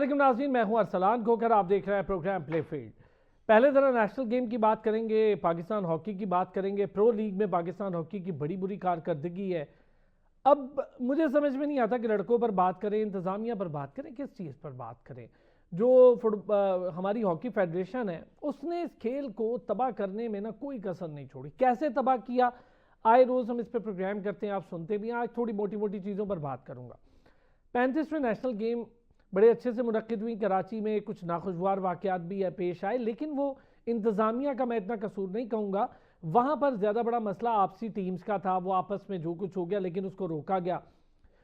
अस्सलाम नाज़रीन, मैं हूं अरसलान खोकर। आप देख रहे हैं प्रोग्राम प्ले फील्ड। पहले ज़रा नेशनल गेम की बात करेंगे, पाकिस्तान हॉकी की बात करेंगे। प्रो लीग में पाकिस्तान हॉकी की बड़ी बुरी कारकर्दगी है। अब मुझे समझ में नहीं आता कि लड़कों पर बात करें, इंतज़ामिया पर बात करें, किस चीज़ पर बात करें। जो हमारी हॉकी फेडरेशन है उसने इस खेल को तबाह करने में ना कोई कसर नहीं छोड़ी। कैसे तबाह किया, आए रोज़ हम इस पर प्रोग्राम करते हैं, आप सुनते भी हैं। आज थोड़ी मोटी मोटी चीज़ों पर बात करूँगा। 35वें नेशनल गेम बड़े अच्छे से मुनक्किद हुई कराची में। कुछ नाखुशगवार वाक़यात भी है पेश आए, लेकिन वो इंतज़ामिया का मैं इतना कसूर नहीं कहूँगा। वहाँ पर ज़्यादा बड़ा मसला आपसी टीम्स का था। वो आपस में जो कुछ हो गया, लेकिन उसको रोका गया।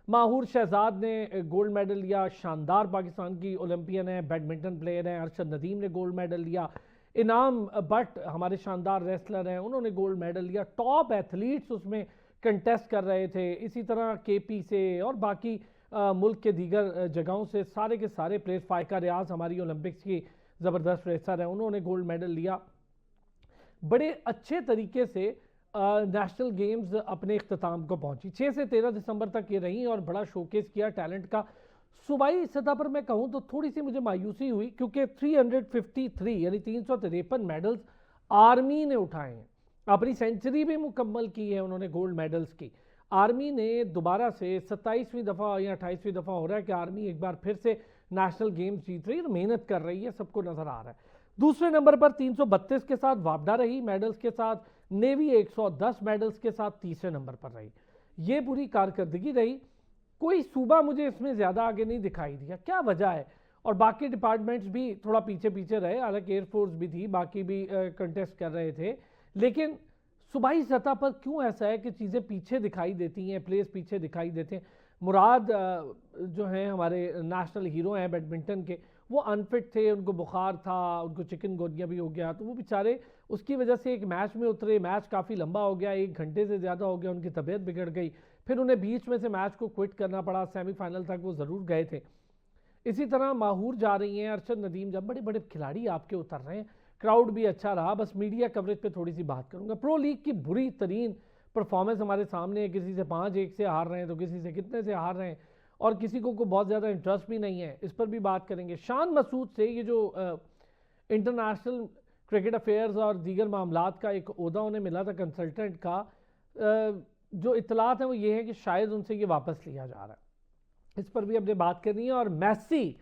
माहूर शहजाद ने गोल्ड मेडल लिया, शानदार पाकिस्तान की ओलंपियन है, बैडमिंटन प्लेयर हैं। अरशद नदीम ने गोल्ड मेडल लिया। इनाम भट्ट हमारे शानदार रेसलर हैं, उन्होंने गोल्ड मेडल लिया। टॉप एथलीट्स उसमें कंटेस्ट कर रहे थे। इसी तरह केपी से और बाकी मुल्क के दीगर जगहों से सारे के सारे प्लेयर्स। फ़ायका रियाज हमारी ओलंपिक्स की ज़बरदस्त रेसर है, उन्होंने गोल्ड मेडल लिया। बड़े अच्छे तरीके से नेशनल गेम्स अपने इख्तिताम को पहुंची। 6 से 13 दिसंबर तक ये रही और बड़ा शोकेस किया टैलेंट का। सूबाई सतह पर मैं कहूं तो थोड़ी सी मुझे मायूसी हुई, क्योंकि 353 यानी 353 मेडल्स आर्मी ने उठाए हैं। अपनी सेंचुरी भी मुकम्मल की है उन्होंने गोल्ड मेडल्स की। आर्मी ने दोबारा से 27वीं दफ़ा या 28वीं दफ़ा हो रहा है कि आर्मी एक बार फिर से नेशनल गेम्स जीत रही है, मेहनत कर रही है, सबको नज़र आ रहा है। दूसरे नंबर पर 332 के साथ वापडा रही मेडल्स के साथ। नेवी 110 मेडल्स के साथ तीसरे नंबर पर रही। ये पूरी कारकर्दगी रही। कोई सूबा मुझे इसमें ज़्यादा आगे नहीं दिखाई दिया, क्या वजह है? और बाकी डिपार्टमेंट्स भी थोड़ा पीछे पीछे रहे। हालांकि एयरफोर्स भी थी, बाकी भी कंटेस्ट कर रहे थे, लेकिन सूबाई सतह पर क्यों ऐसा है कि चीज़ें पीछे दिखाई देती हैं, प्लेयर्स पीछे दिखाई देते हैं। मुराद जो हैं हमारे नेशनल हीरो हैं बैडमिंटन के, वो अनफिट थे, उनको बुखार था, उनको चिकनगुनिया भी हो गया, तो वो बेचारे उसकी वजह से एक मैच में उतरे। मैच काफ़ी लंबा हो गया, 1 घंटे से ज़्यादा हो गया, उनकी तबीयत बिगड़ गई। फिर उन्हें बीच में से मैच को क्विट करना पड़ा। सेमीफाइनल तक वो ज़रूर गए थे। इसी तरह माहूर जा रही हैं, अरशद नदीम, जब बड़े बड़े खिलाड़ी आपके उतर रहे हैं। क्राउड भी अच्छा रहा। बस मीडिया कवरेज पे थोड़ी सी बात करूंगा। प्रो लीग की बुरी तरीन परफॉर्मेंस हमारे सामने है। किसी से 5-1 से हार रहे हैं, तो किसी से कितने से हार रहे हैं, और किसी को बहुत ज़्यादा इंटरेस्ट भी नहीं है। इस पर भी बात करेंगे। शान मसूद से ये जो इंटरनेशनल क्रिकेट अफेयर्स और दीगर मामलात का एक ओहदा उन्हें मिला था कंसल्टेंट का, जो इतलात है वो ये है कि शायद उनसे ये वापस लिया जा रहा है। इस पर भी हमने बात करनी है। और मैसी,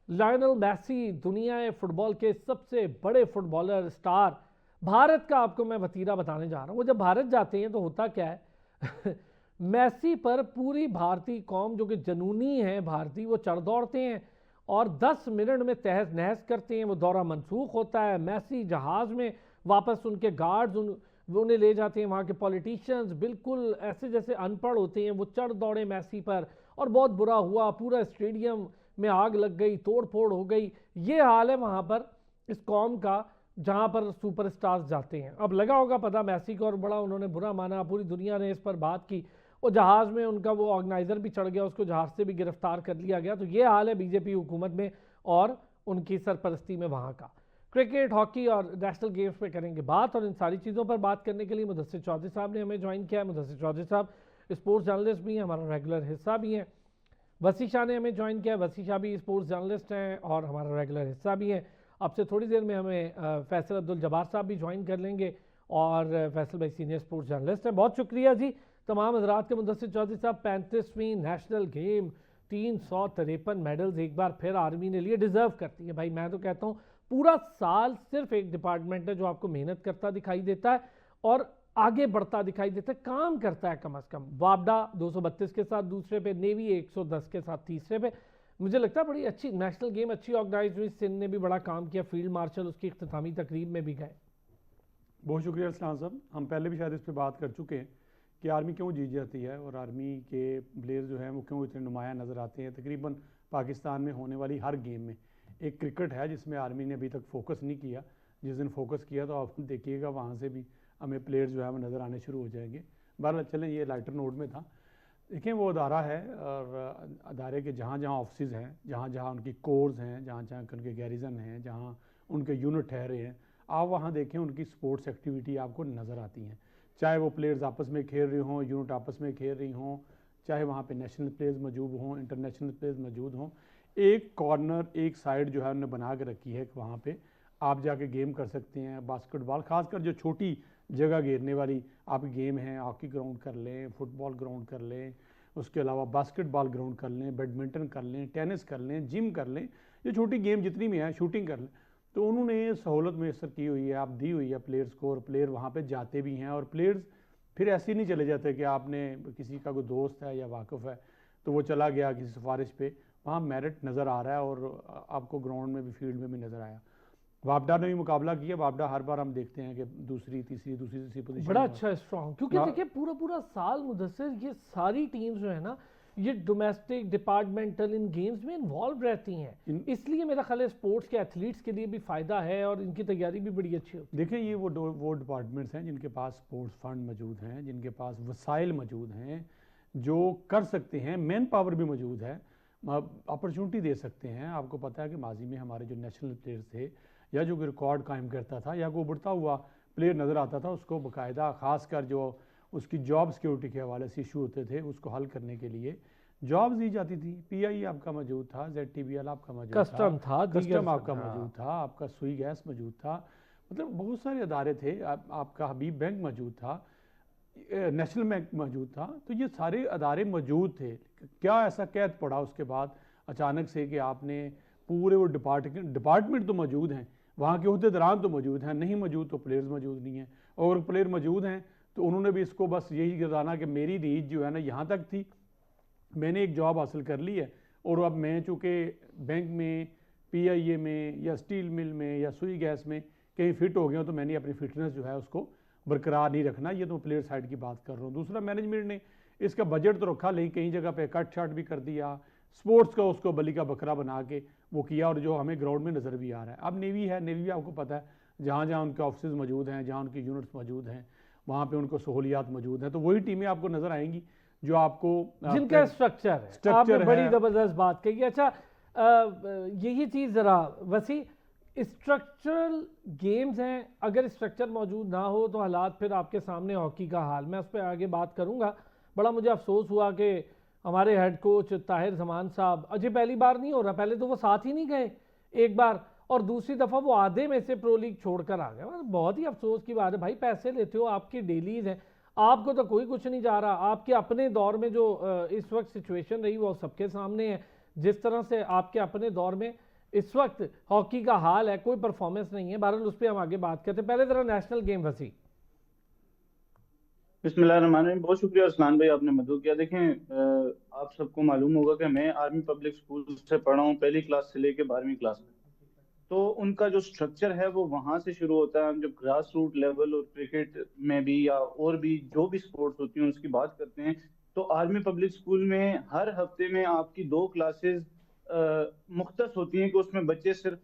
लायनल मैसी दुनिया फुटबॉल के सबसे बड़े फुटबॉलर, स्टार, भारत का आपको मैं वतीरा बताने जा रहा हूँ। वो जब भारत जाते हैं तो होता क्या है मैसी पर पूरी भारतीय कौम, जो कि जनूनी है भारतीय, वो चढ़ दौड़ते हैं और 10 मिनट में तहस नहस करते हैं। वो दौरा मनसूख होता है। मैसी जहाज़ में वापस, उनके गार्ड्स वो उन्हें ले जाते हैं। वहाँ के पॉलिटिशियंस बिल्कुल ऐसे जैसे अनपढ़ होते हैं, वो चढ़ दौड़े मैसी पर, और बहुत बुरा हुआ। पूरा स्टेडियम में आग लग गई, तोड़ फोड़ हो गई। ये हाल है वहाँ पर इस कौम का, जहाँ पर सुपरस्टार्स जाते हैं। अब लगा होगा पता मैसी को, और बड़ा उन्होंने बुरा माना, पूरी दुनिया ने इस पर बात की। वो जहाज़ में उनका वो ऑर्गेनाइज़र भी चढ़ गया, उसको जहाज़ से भी गिरफ्तार कर लिया गया। तो ये हाल है बीजेपी हुकूमत में और उनकी सरपरस्ती में वहाँ का। क्रिकेट, हॉकी और नेशनल गेम्स पे करेंगे बात, और इन सारी चीज़ों पर बात करने के लिए मुदस्सिर चौधरी साहब ने हमें ज्वाइन किया है। मुदस्सिर चौधरी साहब स्पोर्ट्स जर्नलिस्ट भी हैं, हमारा रेगुलर हिस्सा भी हैं। वसी शाह ने हमें ज्वाइन किया। वसी शाह भी स्पोर्ट्स जर्नलिस्ट हैं और हमारा रेगुलर हिस्सा भी हैं। अब से थोड़ी देर में हमें फैसल अब्दुल जब्बार साहब भी ज्वाइन कर लेंगे, और फैसल भाई सीनियर स्पोर्ट्स जर्नलिस्ट हैं। बहुत शुक्रिया जी तमाम हजरात के। मुदस्सिर चौधरी साहब, 35वीं नेशनल गेम, 353 मेडल्स एक बार फिर आर्मी ने लिए। डिज़र्व करती है भाई। मैं तो कहता हूँ पूरा साल सिर्फ एक डिपार्टमेंट है जो आपको मेहनत करता दिखाई देता है और आगे बढ़ता दिखाई देता है, काम करता है कम अज़ कम। वापडा 232 के साथ दूसरे पे, नेवी 110 के साथ तीसरे पे। मुझे लगता है बड़ी अच्छी नेशनल गेम, अच्छी ऑर्गेनाइज हुई। सिंध ने भी बड़ा काम किया, फील्ड मार्शल उसकी इख्तितामी तकरीब में भी गए। बहुत शुक्रिया असलाम साहब। हम पहले भी शायद इस पर बात कर चुके हैं कि आर्मी क्यों जीत जाती है और आर्मी के प्लेयर जो हैं वो क्यों इतने नुमाया नज़र आते हैं। तकरीबन पाकिस्तान में होने वाली हर गेम में एक क्रिकेट है जिसमें आर्मी ने अभी तक फोकस नहीं किया। जिस दिन फोकस किया तो आप देखिएगा वहाँ से भी हमें प्लेयर जो है वो नज़र आने शुरू हो जाएंगे। बहरहाल चलें, ये लाइटर नोट में था। देखिए वो अदारा है, और अदारे के जहाँ जहाँ ऑफिस हैं, जहाँ जहाँ उनकी कोर्स हैं, जहाँ जहाँ उनके गैरिजन हैं, जहाँ उनके यूनिट ठहरे हैं, आप वहाँ देखें उनकी स्पोर्ट्स एक्टिविटी आपको नज़र आती हैं। चाहे वो प्लेयर्स आपस में खेल रहे हों, यूनिट आपस में खेल रही हों, चाहे वहाँ पे नेशनल प्लेयर्स मौजूद हों, इंटरनेशनल प्लेयर्स मौजूद हों, एक कॉर्नर, एक साइड जो है उन्होंने बना के रखी है, वहाँ पे आप जाके गेम कर सकते हैं। बास्केटबॉल, खासकर जो छोटी जगह घेरने वाली आप गेम हैं, हॉकी ग्राउंड कर लें, फुटबॉल ग्राउंड कर लें, उसके अलावा बास्केटबॉल ग्राउंड कर लें, बैडमिंटन कर लें, टेनिस कर लें, जिम कर लें, ये छोटी गेम जितनी भी हैं, शूटिंग कर लें। तो उन्होंने सहूलत मैसर की हुई है, आप दी हुई है प्लेयर्स को, और प्लेयर वहाँ पे जाते भी हैं। और प्लेयर्स फिर ऐसे ही नहीं चले जाते कि आपने किसी का कोई दोस्त है या वाकिफ़ है तो वो चला गया किसी सिफारिश पे, वहाँ मेरिट नज़र आ रहा है और आपको ग्राउंड में भी, फील्ड में भी नज़र आया। वापडा ने भी मुकाबला किया, वापडा हर बार हम देखते हैं कि दूसरी तीसरी पोजीशन बड़ा अच्छा स्ट्रॉन्ग, क्योंकि देखिए पूरा पूरा साल मुदस्सिर ये सारी टीम्स जो है ना ये डोमेस्टिक डिपार्टमेंटल इन गेम्स में इन्वॉल्व रहती हैं, इसलिए मेरा ख्याल है स्पोर्ट्स के एथलीट्स के लिए भी फ़ायदा है और इनकी तैयारी भी बड़ी अच्छी होती है। देखिए ये वो डिपार्टमेंट्स हैं जिनके पास स्पोर्ट्स फंड मौजूद हैं, जिनके पास वसाइल मौजूद हैं, जो कर सकते हैं, मैन पावर भी मौजूद है, अपॉर्चुनिटी दे सकते हैं। आपको पता है कि माजी में हमारे जो नेशनल प्लेयर्स थे, या जो रिकॉर्ड कायम करता था या कोई उभरता हुआ प्लेयर नज़र आता था, उसको बाकायदा खासकर जो उसकी जॉब सिक्योरिटी के हवाले से इशू होते थे, उसको हल करने के लिए जॉब्स दी जाती थी। पीआई आपका मौजूद था, ZTBL आपका मौजूद था, कस्टम आपका मौजूद था, आपका सुई गैस मौजूद था, मतलब बहुत सारे अदारे थे, आपका हबीब बैंक मौजूद था, नेशनल बैंक मौजूद था। तो ये सारे अदारे मौजूद थे। क्या ऐसा कैद पड़ा उसके बाद अचानक से कि आपने पूरे वो डिपार्टमेंट तो मौजूद हैं, वहाँ के अहदेदारान तो मौजूद हैं, नहीं मौजूद तो प्लेयर्स मौजूद नहीं हैं, और प्लेयर मौजूद हैं तो उन्होंने भी इसको बस यही गिराना कि मेरी नीड जो है ना यहाँ तक थी, मैंने एक जॉब हासिल कर ली है, और अब मैं चूँकि बैंक में, PIA में, या स्टील मिल में, या सुई गैस में कहीं फिट हो गया हूँ, तो मैंने अपनी फिटनेस जो है उसको बरकरार नहीं रखना। ये तो प्लेयर साइड की बात कर रहा हूँ। दूसरा, मैनेजमेंट ने इसका बजट तो रखा, लेकिन कई जगह पे कट शाट भी कर दिया, स्पोर्ट्स का उसको बलि का बकरा बना के वो किया, और जो हमें ग्राउंड में नज़र भी आ रहा है। अब नेवी है, नेवी भी आपको पता है जहाँ जहाँ उनके ऑफिस मौजूद हैं, जहाँ उनकी यूनिट्स मौजूद हैं, वहाँ पे उनको सहूलियात मौजूद हैं। तो वही टीमें आपको नज़र आएंगी जो आपको जिनका स्ट्रक्चर है। आपने बड़ी ज़बरदस्त बात कही। अच्छा, यही चीज़ ज़रा वसी, स्ट्रक्चरल गेम्स हैं, अगर स्ट्रक्चर मौजूद ना हो तो हालात फिर आपके सामने हॉकी का हाल, मैं उस पर आगे बात करूँगा। बड़ा मुझे अफसोस हुआ कि हमारे हेड कोच ताहिर जमान साहब, अजय पहली बार नहीं हो रहा, पहले तो वो साथ ही नहीं गए एक बार, और दूसरी दफ़ा वो आधे में से प्रो लीग छोड़कर आ गए। बहुत ही अफसोस की बात है भाई, पैसे लेते हो, आपकी डेलीज हैं, आपको तो कोई कुछ नहीं जा रहा। आपके अपने दौर में जो इस वक्त सिचुएशन रही वो सबके सामने है, जिस तरह से आपके अपने दौर में इस वक्त हॉकी का हाल है, कोई परफॉर्मेंस नहीं है। बहरहाल उस पर हम आगे बात करते हैं। पहले जरा नेशनल गेम वसी। बिस्मिल्लाहिर्रहमानिर्रहीम। बहुत शुक्रिया असलान भाई, आपने मदद किया। देखें, आप सबको मालूम होगा कि मैं आर्मी पब्लिक स्कूल से पढ़ा हूँ, पहली क्लास से लेके 12वीं क्लास में। तो उनका जो स्ट्रक्चर है वो वहां से शुरू होता है। हम जब ग्रास रूट लेवल और क्रिकेट में भी या और भी जो भी स्पोर्ट्स होती हैं उसकी बात करते हैं, तो आर्मी पब्लिक स्कूल में हर हफ्ते में आपकी 2 क्लासेस मुख्तस होती हैं कि उसमें बच्चे सिर्फ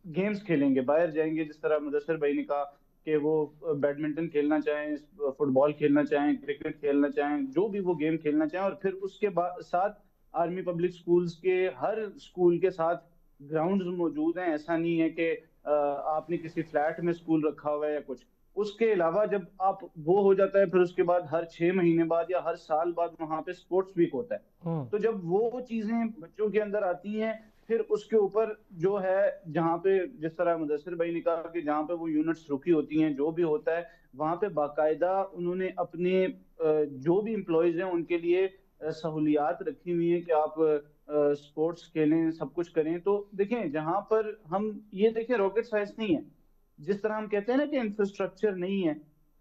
गेम्स खेलेंगे, बाहर जाएंगे। जिस तरह मुदस्सिर भाई ने कहा कि वो बैडमिंटन खेलना चाहें, फुटबॉल खेलना चाहें, क्रिकेट खेलना चाहें, जो भी वो गेम खेलना चाहें, और फिर उसके बाद साथ आर्मी पब्लिक स्कूल्स के हर स्कूल के साथ ग्राउंड्स मौजूद हैं। ऐसा नहीं है कि आपने किसी फ्लैट में स्कूल रखा हुआ है या कुछ। उसके अलावा जब आप वो हो जाता है, फिर उसके बाद हर 6 महीने बाद या हर साल बाद वहां पे स्पोर्ट्स वीक होता है। तो जब वो चीजें बच्चों के अंदर आती हैं, फिर उसके ऊपर जो है, जहाँ पे जिस तरह मुदस्सिर भाई ने कहा कि जहाँ पे वो यूनिट्स रुकी होती हैं, जो भी होता है वहां पे बाकायदा उन्होंने अपने जो भी एम्प्लॉयज हैं उनके लिए सहूलियात रखी हुई हैं कि आप स्पोर्ट्स खेलें, सब कुछ करें। तो देखें, जहां पर हम ये देखें, रॉकेट साइंस नहीं है। जिस तरह हम कहते हैं ना कि इंफ्रास्ट्रक्चर नहीं है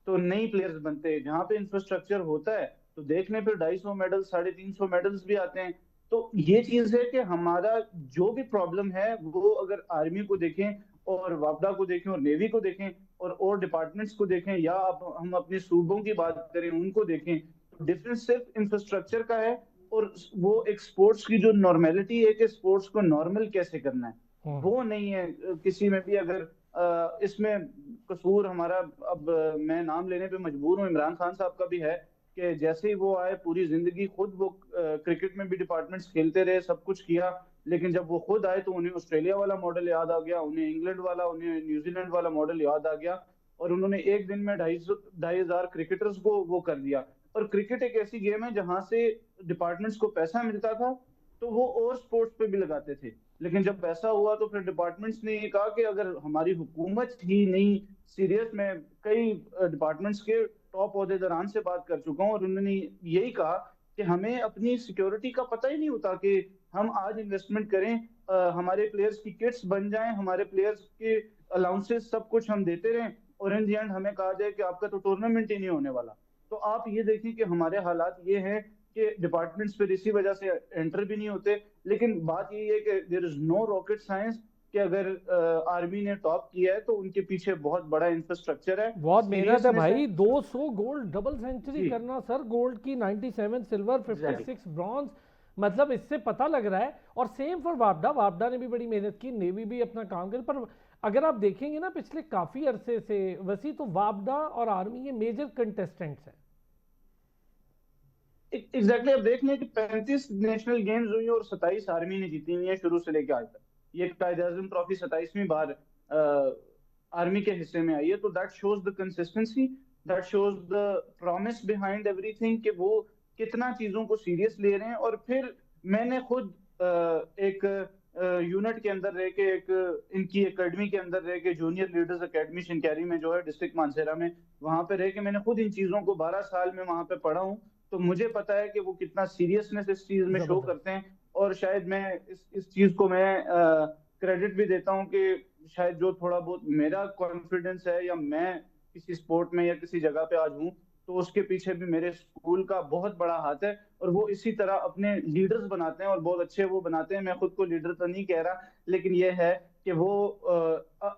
तो नई प्लेयर्स बनते हैं, जहाँ पे इंफ्रास्ट्रक्चर होता है तो देखने पे 250 मेडल, 350 मेडल्स भी आते हैं। तो ये चीज है कि हमारा जो भी प्रॉब्लम है वो अगर आर्मी को देखें और वापडा को देखें और नेवी को देखें और डिपार्टमेंट्स को देखें, या अब हम अपने सूबों की बात करें उनको देखें, तो डिफरेंस सिर्फ इंफ्रास्ट्रक्चर का है। और वो एक स्पोर्ट्स की जो नॉर्मेलिटी है कि स्पोर्ट्स को नॉर्मल कैसे करना है, वो नहीं है किसी में भी। अगर इसमें कसूर हमारा, अब मैं नाम लेने पे मजबूर हूँ, इमरान खान साहब का भी है कि जैसे ही वो आए पूरी जिंदगी खुद वो क्रिकेट में भी डिपार्टमेंट्स खेलते रहे, सब कुछ किया, लेकिन जब वो खुद आए तो उन्हें ऑस्ट्रेलिया वाला मॉडल याद आ गया, उन्हें इंग्लैंड वाला, उन्हें न्यूजीलैंड वाला मॉडल याद आ गया, और उन्होंने एक दिन में 2,500 क्रिकेटर्स को वो कर दिया। और क्रिकेट एक ऐसी गेम है जहां से डिपार्टमेंट्स को पैसा मिलता था तो वो और स्पोर्ट्स पे भी लगाते थे। लेकिन जब ऐसा हुआ तो फिर डिपार्टमेंट्स ने ये कहा कि अगर हमारी हुकूमत ही नहीं सीरियस, मैं कई डिपार्टमेंट्स के टॉप ओहदेदारान से बात कर चुका हूँ और उन्होंने यही कहा कि हमें अपनी सिक्योरिटी का पता ही नहीं होता कि हम आज इन्वेस्टमेंट करें, हमारे प्लेयर्स की किट्स बन जाएं, हमारे प्लेयर्स के अलाउंसेस सब कुछ हम देते रहें, और इन दी एंड हमें कहा जाए कि आपका तो टूर्नामेंट ही नहीं होने वाला। तो आप ये देखिए कि हमारे हालात ये हैं कि डिपार्टमेंट्स फिर इसी वजह से एंटर भी नहीं होते। लेकिन बात यही है कि there is no rocket science कि अगर आर्मी ने टॉप किया है तो उनके पीछे बहुत बड़ा इंफ्रास्ट्रक्चर है, बहुत मेहनत है सीरियसनेस भाई। है। 200 गोल्ड डबल सेंचुरी जी करना सर, गोल्ड की 97 सिल्वर एग्जैक्टली। 56 ब्रॉन्ज, मतलब इससे पता लग रहा है। और सेम फॉर वापडा, वापडा ने भी बड़ी मेहनत की, नेवी भी अपना काम कर। पर अगर आप देखेंगे ना पिछले काफी अरसे से वैसी, तो वापडा और आर्मी ये मेजर कंटेस्टेंट्स हैं। एग्जैक्टली। अब देख लें कि 35 नेशनल गेम्स हुई और 27 आर्मी ने जीती हुई है शुरू से लेकर आज तक। ये कायदे आजम ट्रॉफी 27वीं बार आर्मी के हिस्से में आई है। तो that shows the consistency, that shows the promise behind everything कि वो कितना चीजों को सीरियस ले रहे हैं। और फिर मैंने खुद एक यूनिट के अंदर रह के, एक इनकी एकेडमी के अंदर रह के, जूनियर लीडर्स एकेडमी शिनकैरी में जो है डिस्ट्रिक्ट मानसेरा में, वहां पे रह के मैंने खुद इन चीजों को 12 साल में वहां पे पढ़ा हूँ। तो मुझे पता है कि वो कितना सीरियसनेस इस चीज में शो जबरदस्त। करते हैं। और शायद मैं इस चीज को मैं क्रेडिट भी देता हूँ कि शायद जो थोड़ा बहुत मेरा कॉन्फिडेंस है या मैं किसी स्पोर्ट में या किसी जगह पे आज हूँ, तो उसके पीछे भी मेरे स्कूल का बहुत बड़ा हाथ है। और वो इसी तरह अपने लीडर्स बनाते हैं और बहुत अच्छे वो बनाते हैं। मैं खुद को लीडर तो नहीं कह रहा, लेकिन ये है कि वो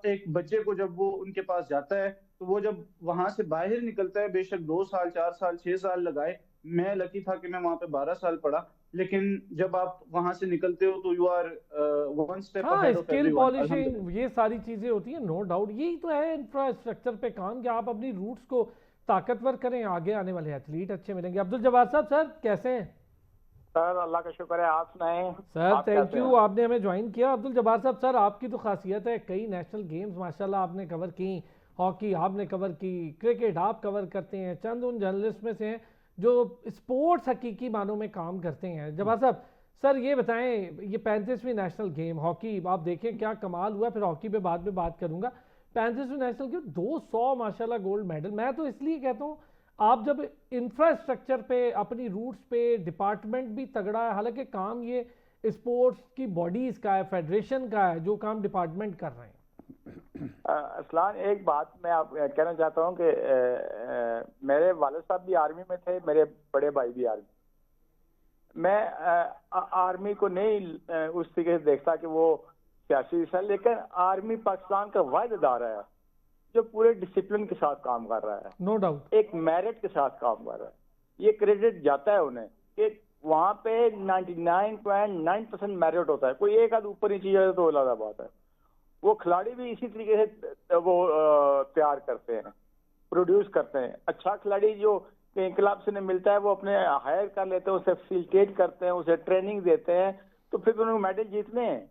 एक बच्चे को जब वो उनके पास जाता है तो वो जब वहां से बाहर निकलता है, बेशक 2 साल 4 साल 6 साल लगाए, मैं लकी था कि मैं वहां पे 12 साल पढ़ा, लेकिन जब आप वहां से निकलते हो तो यू आर वन स्टेप हाँ, ahead of skill everyone, polishing अल्हम्दुलिल्लाह। ये सारी चीजें होती हैं, नो डाउट। यही तो है इंफ्रास्ट्रक्चर पे काम, कि आप अपनी रूट्स को ताकतवर करें, आगे आने वाले एथलीट अच्छे मिलेंगे। अब्दुल जवाद साहब, सर कैसे हैं? सर अल्लाह का शुक्र है, आप सुनाएं। सर आप थैंक कैसे यू, हैं? आपने हमें ज्वाइन किया। अब्दुल जब्बार साहब, सर आपकी तो खासियत है, कई नेशनल गेम्स माशाल्लाह आपने कवर की, हॉकी आपने कवर की, क्रिकेट आप कवर करते हैं, चंद उन जर्नलिस्ट में से हैं जो स्पोर्ट्स हकीकी मानों में काम करते हैं। जब्बार साहब, सर ये बताएं, ये 35वीं नेशनल गेम हॉकी, आप देखें क्या कमाल हुआ, फिर हॉकी पे बाद में बात करूंगा। 35वीं नेशनल गेम 200 माशाल्लाह गोल्ड मेडल। मैं तो इसलिए कहता हूँ, आप जब इंफ्रास्ट्रक्चर पे, अपनी रूट्स पे, डिपार्टमेंट भी तगड़ा है, हालांकि काम ये स्पोर्ट्स की बॉडीज का है, फेडरेशन का है, जो काम डिपार्टमेंट कर रहे हैं। असलान, एक बात मैं आप कहना चाहता हूँ कि मेरे वालिद साहब भी आर्मी में थे, मेरे बड़े भाई भी आर्मी। मैं आर्मी को नहीं उस तरीके से देखता कि वो सियासी हिस्सा, लेकिन आर्मी पाकिस्तान का वाहिद अदारा है जो पूरे डिसिप्लिन के साथ काम कर रहा है, नो डाउट। एक मेरिट के साथ काम कर रहा है। ये क्रेडिट जाता है उन्हें कि वहां पे 99.9% मेरिट होता है। कोई एक आध ऊपर नीचे जाए तो अलग बात है। वो खिलाड़ी भी इसी तरीके से वो तैयार करते हैं, प्रोड्यूस करते हैं। अच्छा खिलाड़ी जो कहीं क्लब से नहीं मिलता है, वो अपने हायर कर लेते हैं, उसे फैसिलिटेट करते हैं, उसे ट्रेनिंग देते हैं, तो फिर उन्हें मेडल जीतने हैं।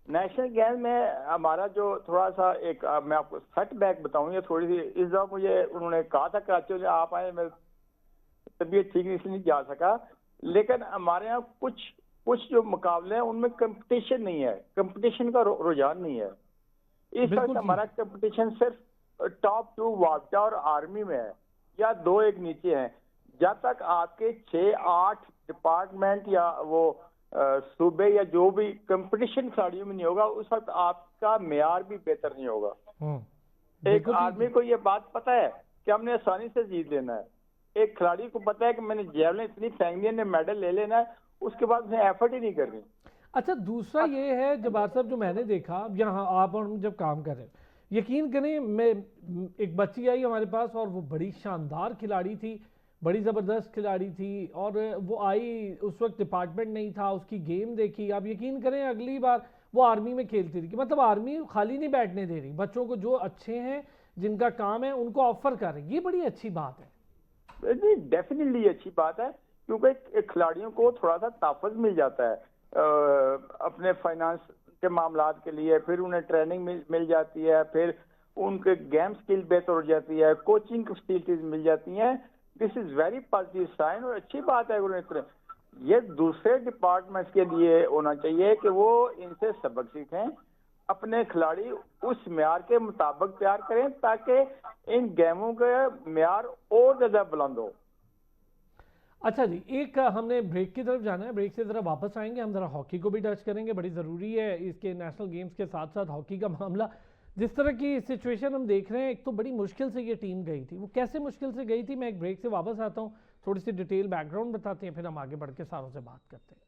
नेशनल गेम में हमारा जो थोड़ा सा एक मैं आपको सेटबैक बताऊं, ये थोड़ी सी इस दफा मुझे उन्होंने कहा था कराची में आप आए, मेरी तबीयत ठीक इसलिए नहीं जा सका। लेकिन हमारे यहाँ कुछ जो मुकाबले हैं उनमें कंपटीशन नहीं है, कंपटीशन का रुझान नहीं है। इस वक्त हमारा कंपटीशन सिर्फ टॉप 2 वापडा और आर्मी में है, या 2-1 नीचे हैं। जब तक आपके 6-8 डिपार्टमेंट या वो सूबे या जो भी कंपटीशन खिलाड़ियों में नहीं होगा, उस वक्त आपका मेयार भी बेहतर नहीं होगा। एक आदमी को ये बात पता है कि हमने आसानी से जीत लेना है, एक खिलाड़ी को पता है कि मैंने जेवलिन इतनी फेंकनी है, मेडल ले लेना है, उसके बाद उसने एफर्ट ही नहीं करनी। अच्छा, दूसरा ये है जब्बार साहब, जो मैंने देखा यहाँ आप और हम जब काम कर रहे हैं, यकीन करें, मैं एक बच्ची आई हमारे पास और वो बड़ी शानदार खिलाड़ी थी, बड़ी ज़बरदस्त खिलाड़ी थी, और वो आई, उस वक्त डिपार्टमेंट नहीं था, उसकी गेम देखी, आप यकीन करें अगली बार वो आर्मी में खेलती थी। कि मतलब आर्मी खाली नहीं बैठने दे रही, बच्चों को जो अच्छे हैं, जिनका काम है, उनको ऑफर कर रही। ये बड़ी अच्छी बात है। डेफिनेटली अच्छी बात है, क्योंकि खिलाड़ियों को थोड़ा सा ताफुज़ मिल जाता है अपने फाइनेंस के मामलात के लिए, फिर उन्हें ट्रेनिंग मिल जाती है, फिर उनके गेम स्किल बेहतर हो जाती है, कोचिंग फैसिलिटीज मिल जाती हैं। This is very positive sign और अच्छी बात है। ये दूसरे डिपार्टमेंट्स के लिए होना चाहिए कि वो इनसे सबक सीखें, अपने खिलाड़ी उस म्यार के मुताबिक तैयार करें ताकि इन गेमों के म्यार और ज्यादा बुलंद हो। अच्छा जी, एक हमने ब्रेक की तरफ जाना है, ब्रेक से ज़रा वापस आएंगे, हम ज़रा हॉकी को भी टच करेंगे, बड़ी ज़रूरी है इसके नेशनल गेम्स के साथ साथ हॉकी का मामला। जिस तरह की सिचुएशन हम देख रहे हैं, एक तो बड़ी मुश्किल से ये टीम गई थी, वो कैसे मुश्किल से गई थी, मैं एक ब्रेक से वापस आता हूँ, थोड़ी सी डिटेल बैकग्राउंड बताते हैं, फिर हम आगे बढ़ के सारों से बात करते हैं।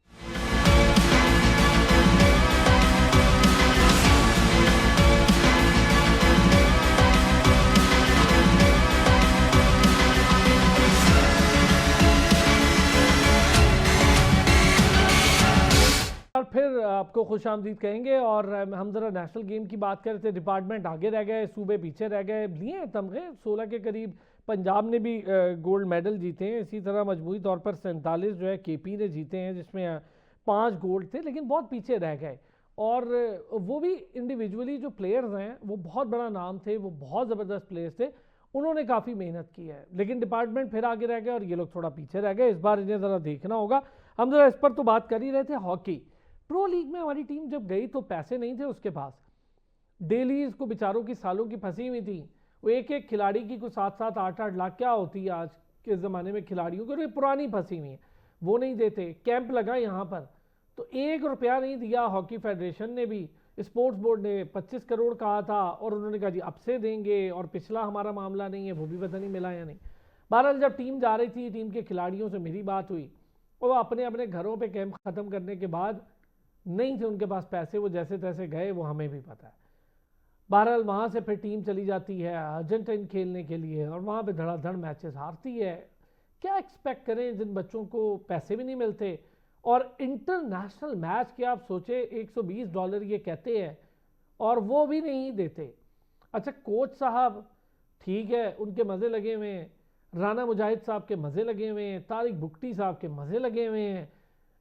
और फिर आपको खुश आमदीद कहेंगे और हम ज़रा नेशनल गेम की बात कर रहे थे। डिपार्टमेंट आगे रह गए, सूबे पीछे रह गए, लिए हैं तमगे 16 के करीब। पंजाब ने भी गोल्ड मेडल जीते हैं, इसी तरह मजमूई तौर पर 47 जो है केपी ने जीते हैं, जिसमें 5 गोल्ड थे, लेकिन बहुत पीछे रह गए। और वो भी इंडिविजुअली जो प्लेयर्स हैं वो बहुत बड़ा नाम थे, वो बहुत ज़बरदस्त प्लेयर्स थे, उन्होंने काफ़ी मेहनत की है, लेकिन डिपार्टमेंट फिर आगे रह गया और ये लोग थोड़ा पीछे रह गए। इस बार इन्हें ज़रा देखना होगा। हम ज़रा इस पर तो बात कर ही रहे थे। हॉकी प्रो लीग में हमारी टीम जब गई तो पैसे नहीं थे उसके पास, डेली इसको बेचारों की सालों की फंसी हुई थी। वो एक एक खिलाड़ी की कुछ 7-7 8-8 लाख क्या होती है आज के ज़माने में खिलाड़ियों की, पुरानी फंसी हुई है, वो नहीं देते। कैंप लगा यहाँ पर तो 1 रुपया नहीं दिया। हॉकी फेडरेशन ने भी, स्पोर्ट्स बोर्ड ने 25 करोड़ कहा था और उन्होंने कहा जी अब से देंगे, और पिछला हमारा मामला नहीं है, वो भी पता नहीं मिला या नहीं। बहरहाल जब टीम जा रही थी, टीम के खिलाड़ियों से मेरी बात हुई और वो अपने अपने घरों पे कैंप ख़त्म करने के बाद नहीं थे उनके पास पैसे, वो जैसे तैसे गए, वो हमें भी पता है। बहरहाल वहाँ से फिर टीम चली जाती है अर्जेंटीना खेलने के लिए और वहाँ पे धड़ाधड़ मैचेस हारती है। क्या एक्सपेक्ट करें जिन बच्चों को पैसे भी नहीं मिलते, और इंटरनेशनल मैच के आप सोचे $120 ये कहते हैं और वो भी नहीं देते। अच्छा, कोच साहब ठीक है, उनके मज़े लगे हुए हैं, राना मुजाहिद साहब के मज़े लगे हुए हैं, तारिक बुकटी साहब के मज़े लगे हुए हैं,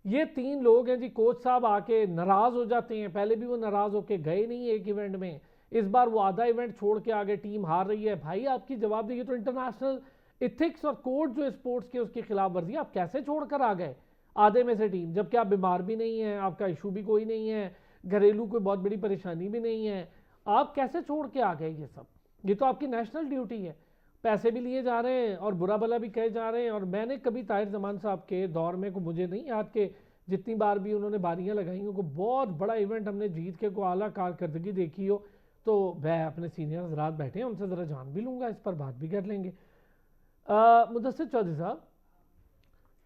ये 3 लोग हैं जी। कोच साहब आके नाराज़ हो जाते हैं, पहले भी वो नाराज़ होके गए नहीं एक इवेंट में, इस बार वो आधा इवेंट छोड़ के आगे टीम हार रही है। भाई आपकी जवाब दीजिए, तो इंटरनेशनल इथिक्स और कोड जो स्पोर्ट्स के उसकी खिलाफ वर्जी आप कैसे छोड़ कर आ गए आधे में से टीम, जबकि आप बीमार भी नहीं है, आपका इशू भी कोई नहीं है, घरेलू कोई बहुत बड़ी परेशानी भी नहीं है, आप कैसे छोड़ के आ गए ये सब? ये तो आपकी नेशनल ड्यूटी है। पैसे भी लिए जा रहे हैं और बुरा भला भी कहे जा रहे हैं। और मैंने कभी ताहिर जमान साहब के दौर में को मुझे नहीं याद के जितनी बार भी उन्होंने बारियां लगाई हो, को बहुत बड़ा इवेंट हमने जीत के को आला कारकर्दगी देखी हो, तो मैं अपने सीनियर हजरात बैठे हैं उनसे ज़रा जान भी लूँगा, इस पर बात भी कर लेंगे। मुदस्सिर चौधरी साहब,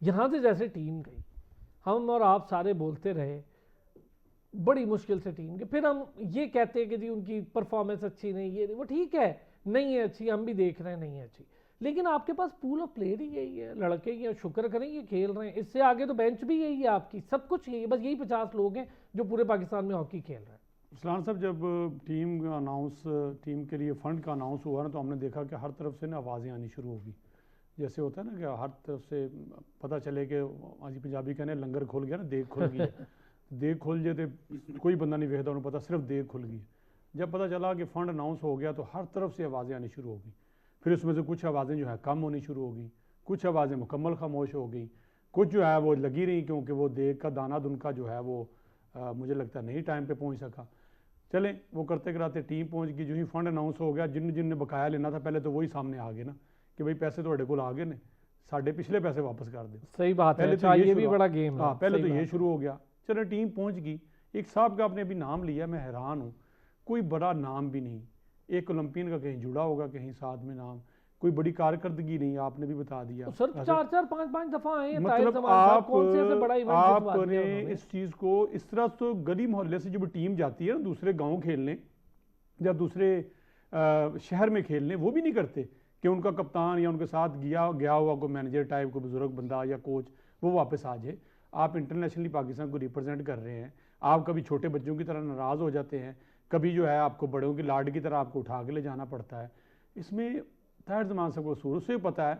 यहाँ से जैसे टीम गई, हम और आप सारे बोलते रहे बड़ी मुश्किल से टीम गई, फिर हम ये कहते हैं कि जी उनकी परफॉर्मेंस अच्छी नहीं, ये वो ठीक है नहीं है अच्छी, हम भी देख रहे हैं नहीं है अच्छी, लेकिन आपके पास पूल ऑफ प्लेयर ही यही है, लड़के ही है, शुक्र करें ये खेल रहे हैं, इससे आगे तो बेंच भी यही है आपकी, सब कुछ यही है, बस यही 50 लोग हैं जो पूरे पाकिस्तान में हॉकी खेल रहे हैं। सलान साहब, जब टीम के लिए फ़ंड का अनाउंस हुआ ना, तो हमने देखा कि हर तरफ से ना आवाज़ें आनी शुरू होगी। जैसे होता है ना कि हर तरफ से पता चले कि आज पंजाबी कहने लंगर खुल गया ना, देग खुल गई है। देग खुल जाए तो कोई बंदा नहीं वेखता, उन्हें पता सिर्फ देग खुल गई। जब पता चला कि फ़ंड अनाउंस हो गया तो हर तरफ से आवाज़ें आनी शुरू होगी। फिर उसमें से कुछ आवाज़ें जो है कम होनी शुरू हो गई, कुछ आवाज़ें मुकम्मल खामोश हो गई, कुछ जो है वो लगी रही, क्योंकि वो देग का दाना दुनका जो है वो मुझे लगता है नहीं टाइम पे पहुंच सका। चलें, वो करते कराते टीम पहुंच गई। जो ही फंड अनाउंस हो गया, जिनने बकाया लेना था पहले तो वही सामने आ गए ना कि भाई पैसे तो को आ गए ने, साढ़े पिछले पैसे वापस कर दे। सही बात है, तो ये भी बड़ा गेम है। हाँ, पहले तो ये शुरू हो गया। चलो टीम पहुँच गई। एक साहब का आपने अभी नाम लिया, मैं हैरान हूँ, कोई बड़ा नाम भी नहीं, एक ओलंपियन का कहीं जुड़ा होगा, कहीं साथ में नाम, कोई बड़ी कारकर्दगी नहीं, आपने भी बता दिया। सर 4-4 5-5 दफा आए, मतलब आपने इस चीज़ को इस तरह तो गली मोहल्ले से जब टीम जाती है ना दूसरे गांव खेलने या दूसरे शहर में खेलने, वो भी नहीं करते कि उनका कप्तान या उनके साथ गया हुआ कोई मैनेजर टाइप को बुजुर्ग बंदा या कोच वो वापस आ जाए। आप इंटरनेशनली पाकिस्तान को रिप्रेजेंट कर रहे हैं, आप कभी छोटे बच्चों की तरह नाराज़ हो जाते हैं, कभी जो है आपको बड़ों की लाड की तरह आपको उठा के ले जाना पड़ता है। इसमें ताहिर जमान साहब को शुरू से पता है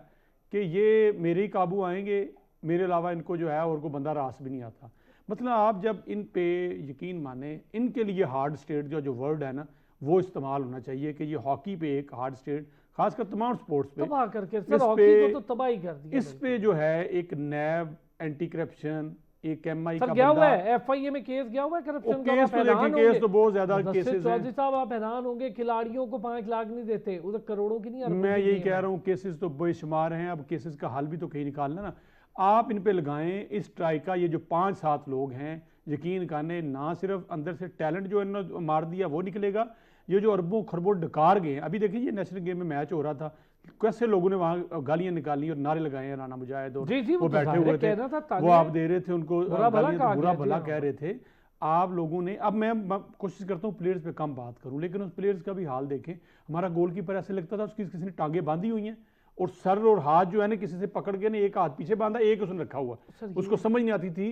कि ये मेरे ही काबू आएंगे, मेरे अलावा इनको जो है और कोई बंदा रास भी नहीं आता। मतलब आप जब इन पे यकीन माने, इनके लिए हार्ड स्टेट जो वर्ड है ना वो इस्तेमाल होना चाहिए कि ये हॉकी पे एक हार्ड स्टेट, खासकर तमाम स्पोर्ट्स पे तबाह करके सर हॉकी को तो तबाही कर दिया। इस पे जो है एक नैब एंटी करप्शन, एक MI सर का गया हुआ बंदा, है FIA में केस गया हुआ है करप्शन का, केस आप तो हैरान देखिए, होंगे। केस तो बहुत ज्यादा मुदस्सिर केसेस चौधरी हैं। साहब आप हैरान होंगे, खिलाड़ियों को 5 लाख नहीं देते, उधर करोड़ों की नहीं, अरबों मैं की यही गेम कह है। रहा हूँ, केसेस तो बेशुमार हैं, अब केसेस का हल भी तो कहीं निकालना ना। आप इन पे लगाएं इस ट्राई का, ये जो 5-7 लोग हैं, यकीन करने ना सिर्फ अंदर से टैलेंट जो इन्होंने मार दिया वो निकलेगा, ये जो अरबों खरबों डकार गए हैं। अभी देखिए ये नेशनल गेम में मैच हो रहा था, कैसे लोगों ने वहाँ गालियाँ निकाली और नारे लगाए हैं, राना मुजाहिद और जी जी, वो तो बैठे जाहिर है हुए थे, कहना था वो तालियां आप दे रहे थे उनको बुरा भला गालियाँ, कहा तो बुरा गया, जी भला हाँ। कह रहे थे आप लोगों ने। अब मैं कोशिश करता हूँ प्लेयर्स पे कम बात करूँ, लेकिन उस प्लेयर्स का भी हाल देखें। हमारा गोलकीपर ऐसे लगता था उसकी किसी ने टांगे बांधी हुई हैं, और सर और हाथ जो है ना किसी से पकड़ के ना, एक हाथ पीछे बांधा, एक उसने रखा हुआ, सर उसको समझ नहीं आती थी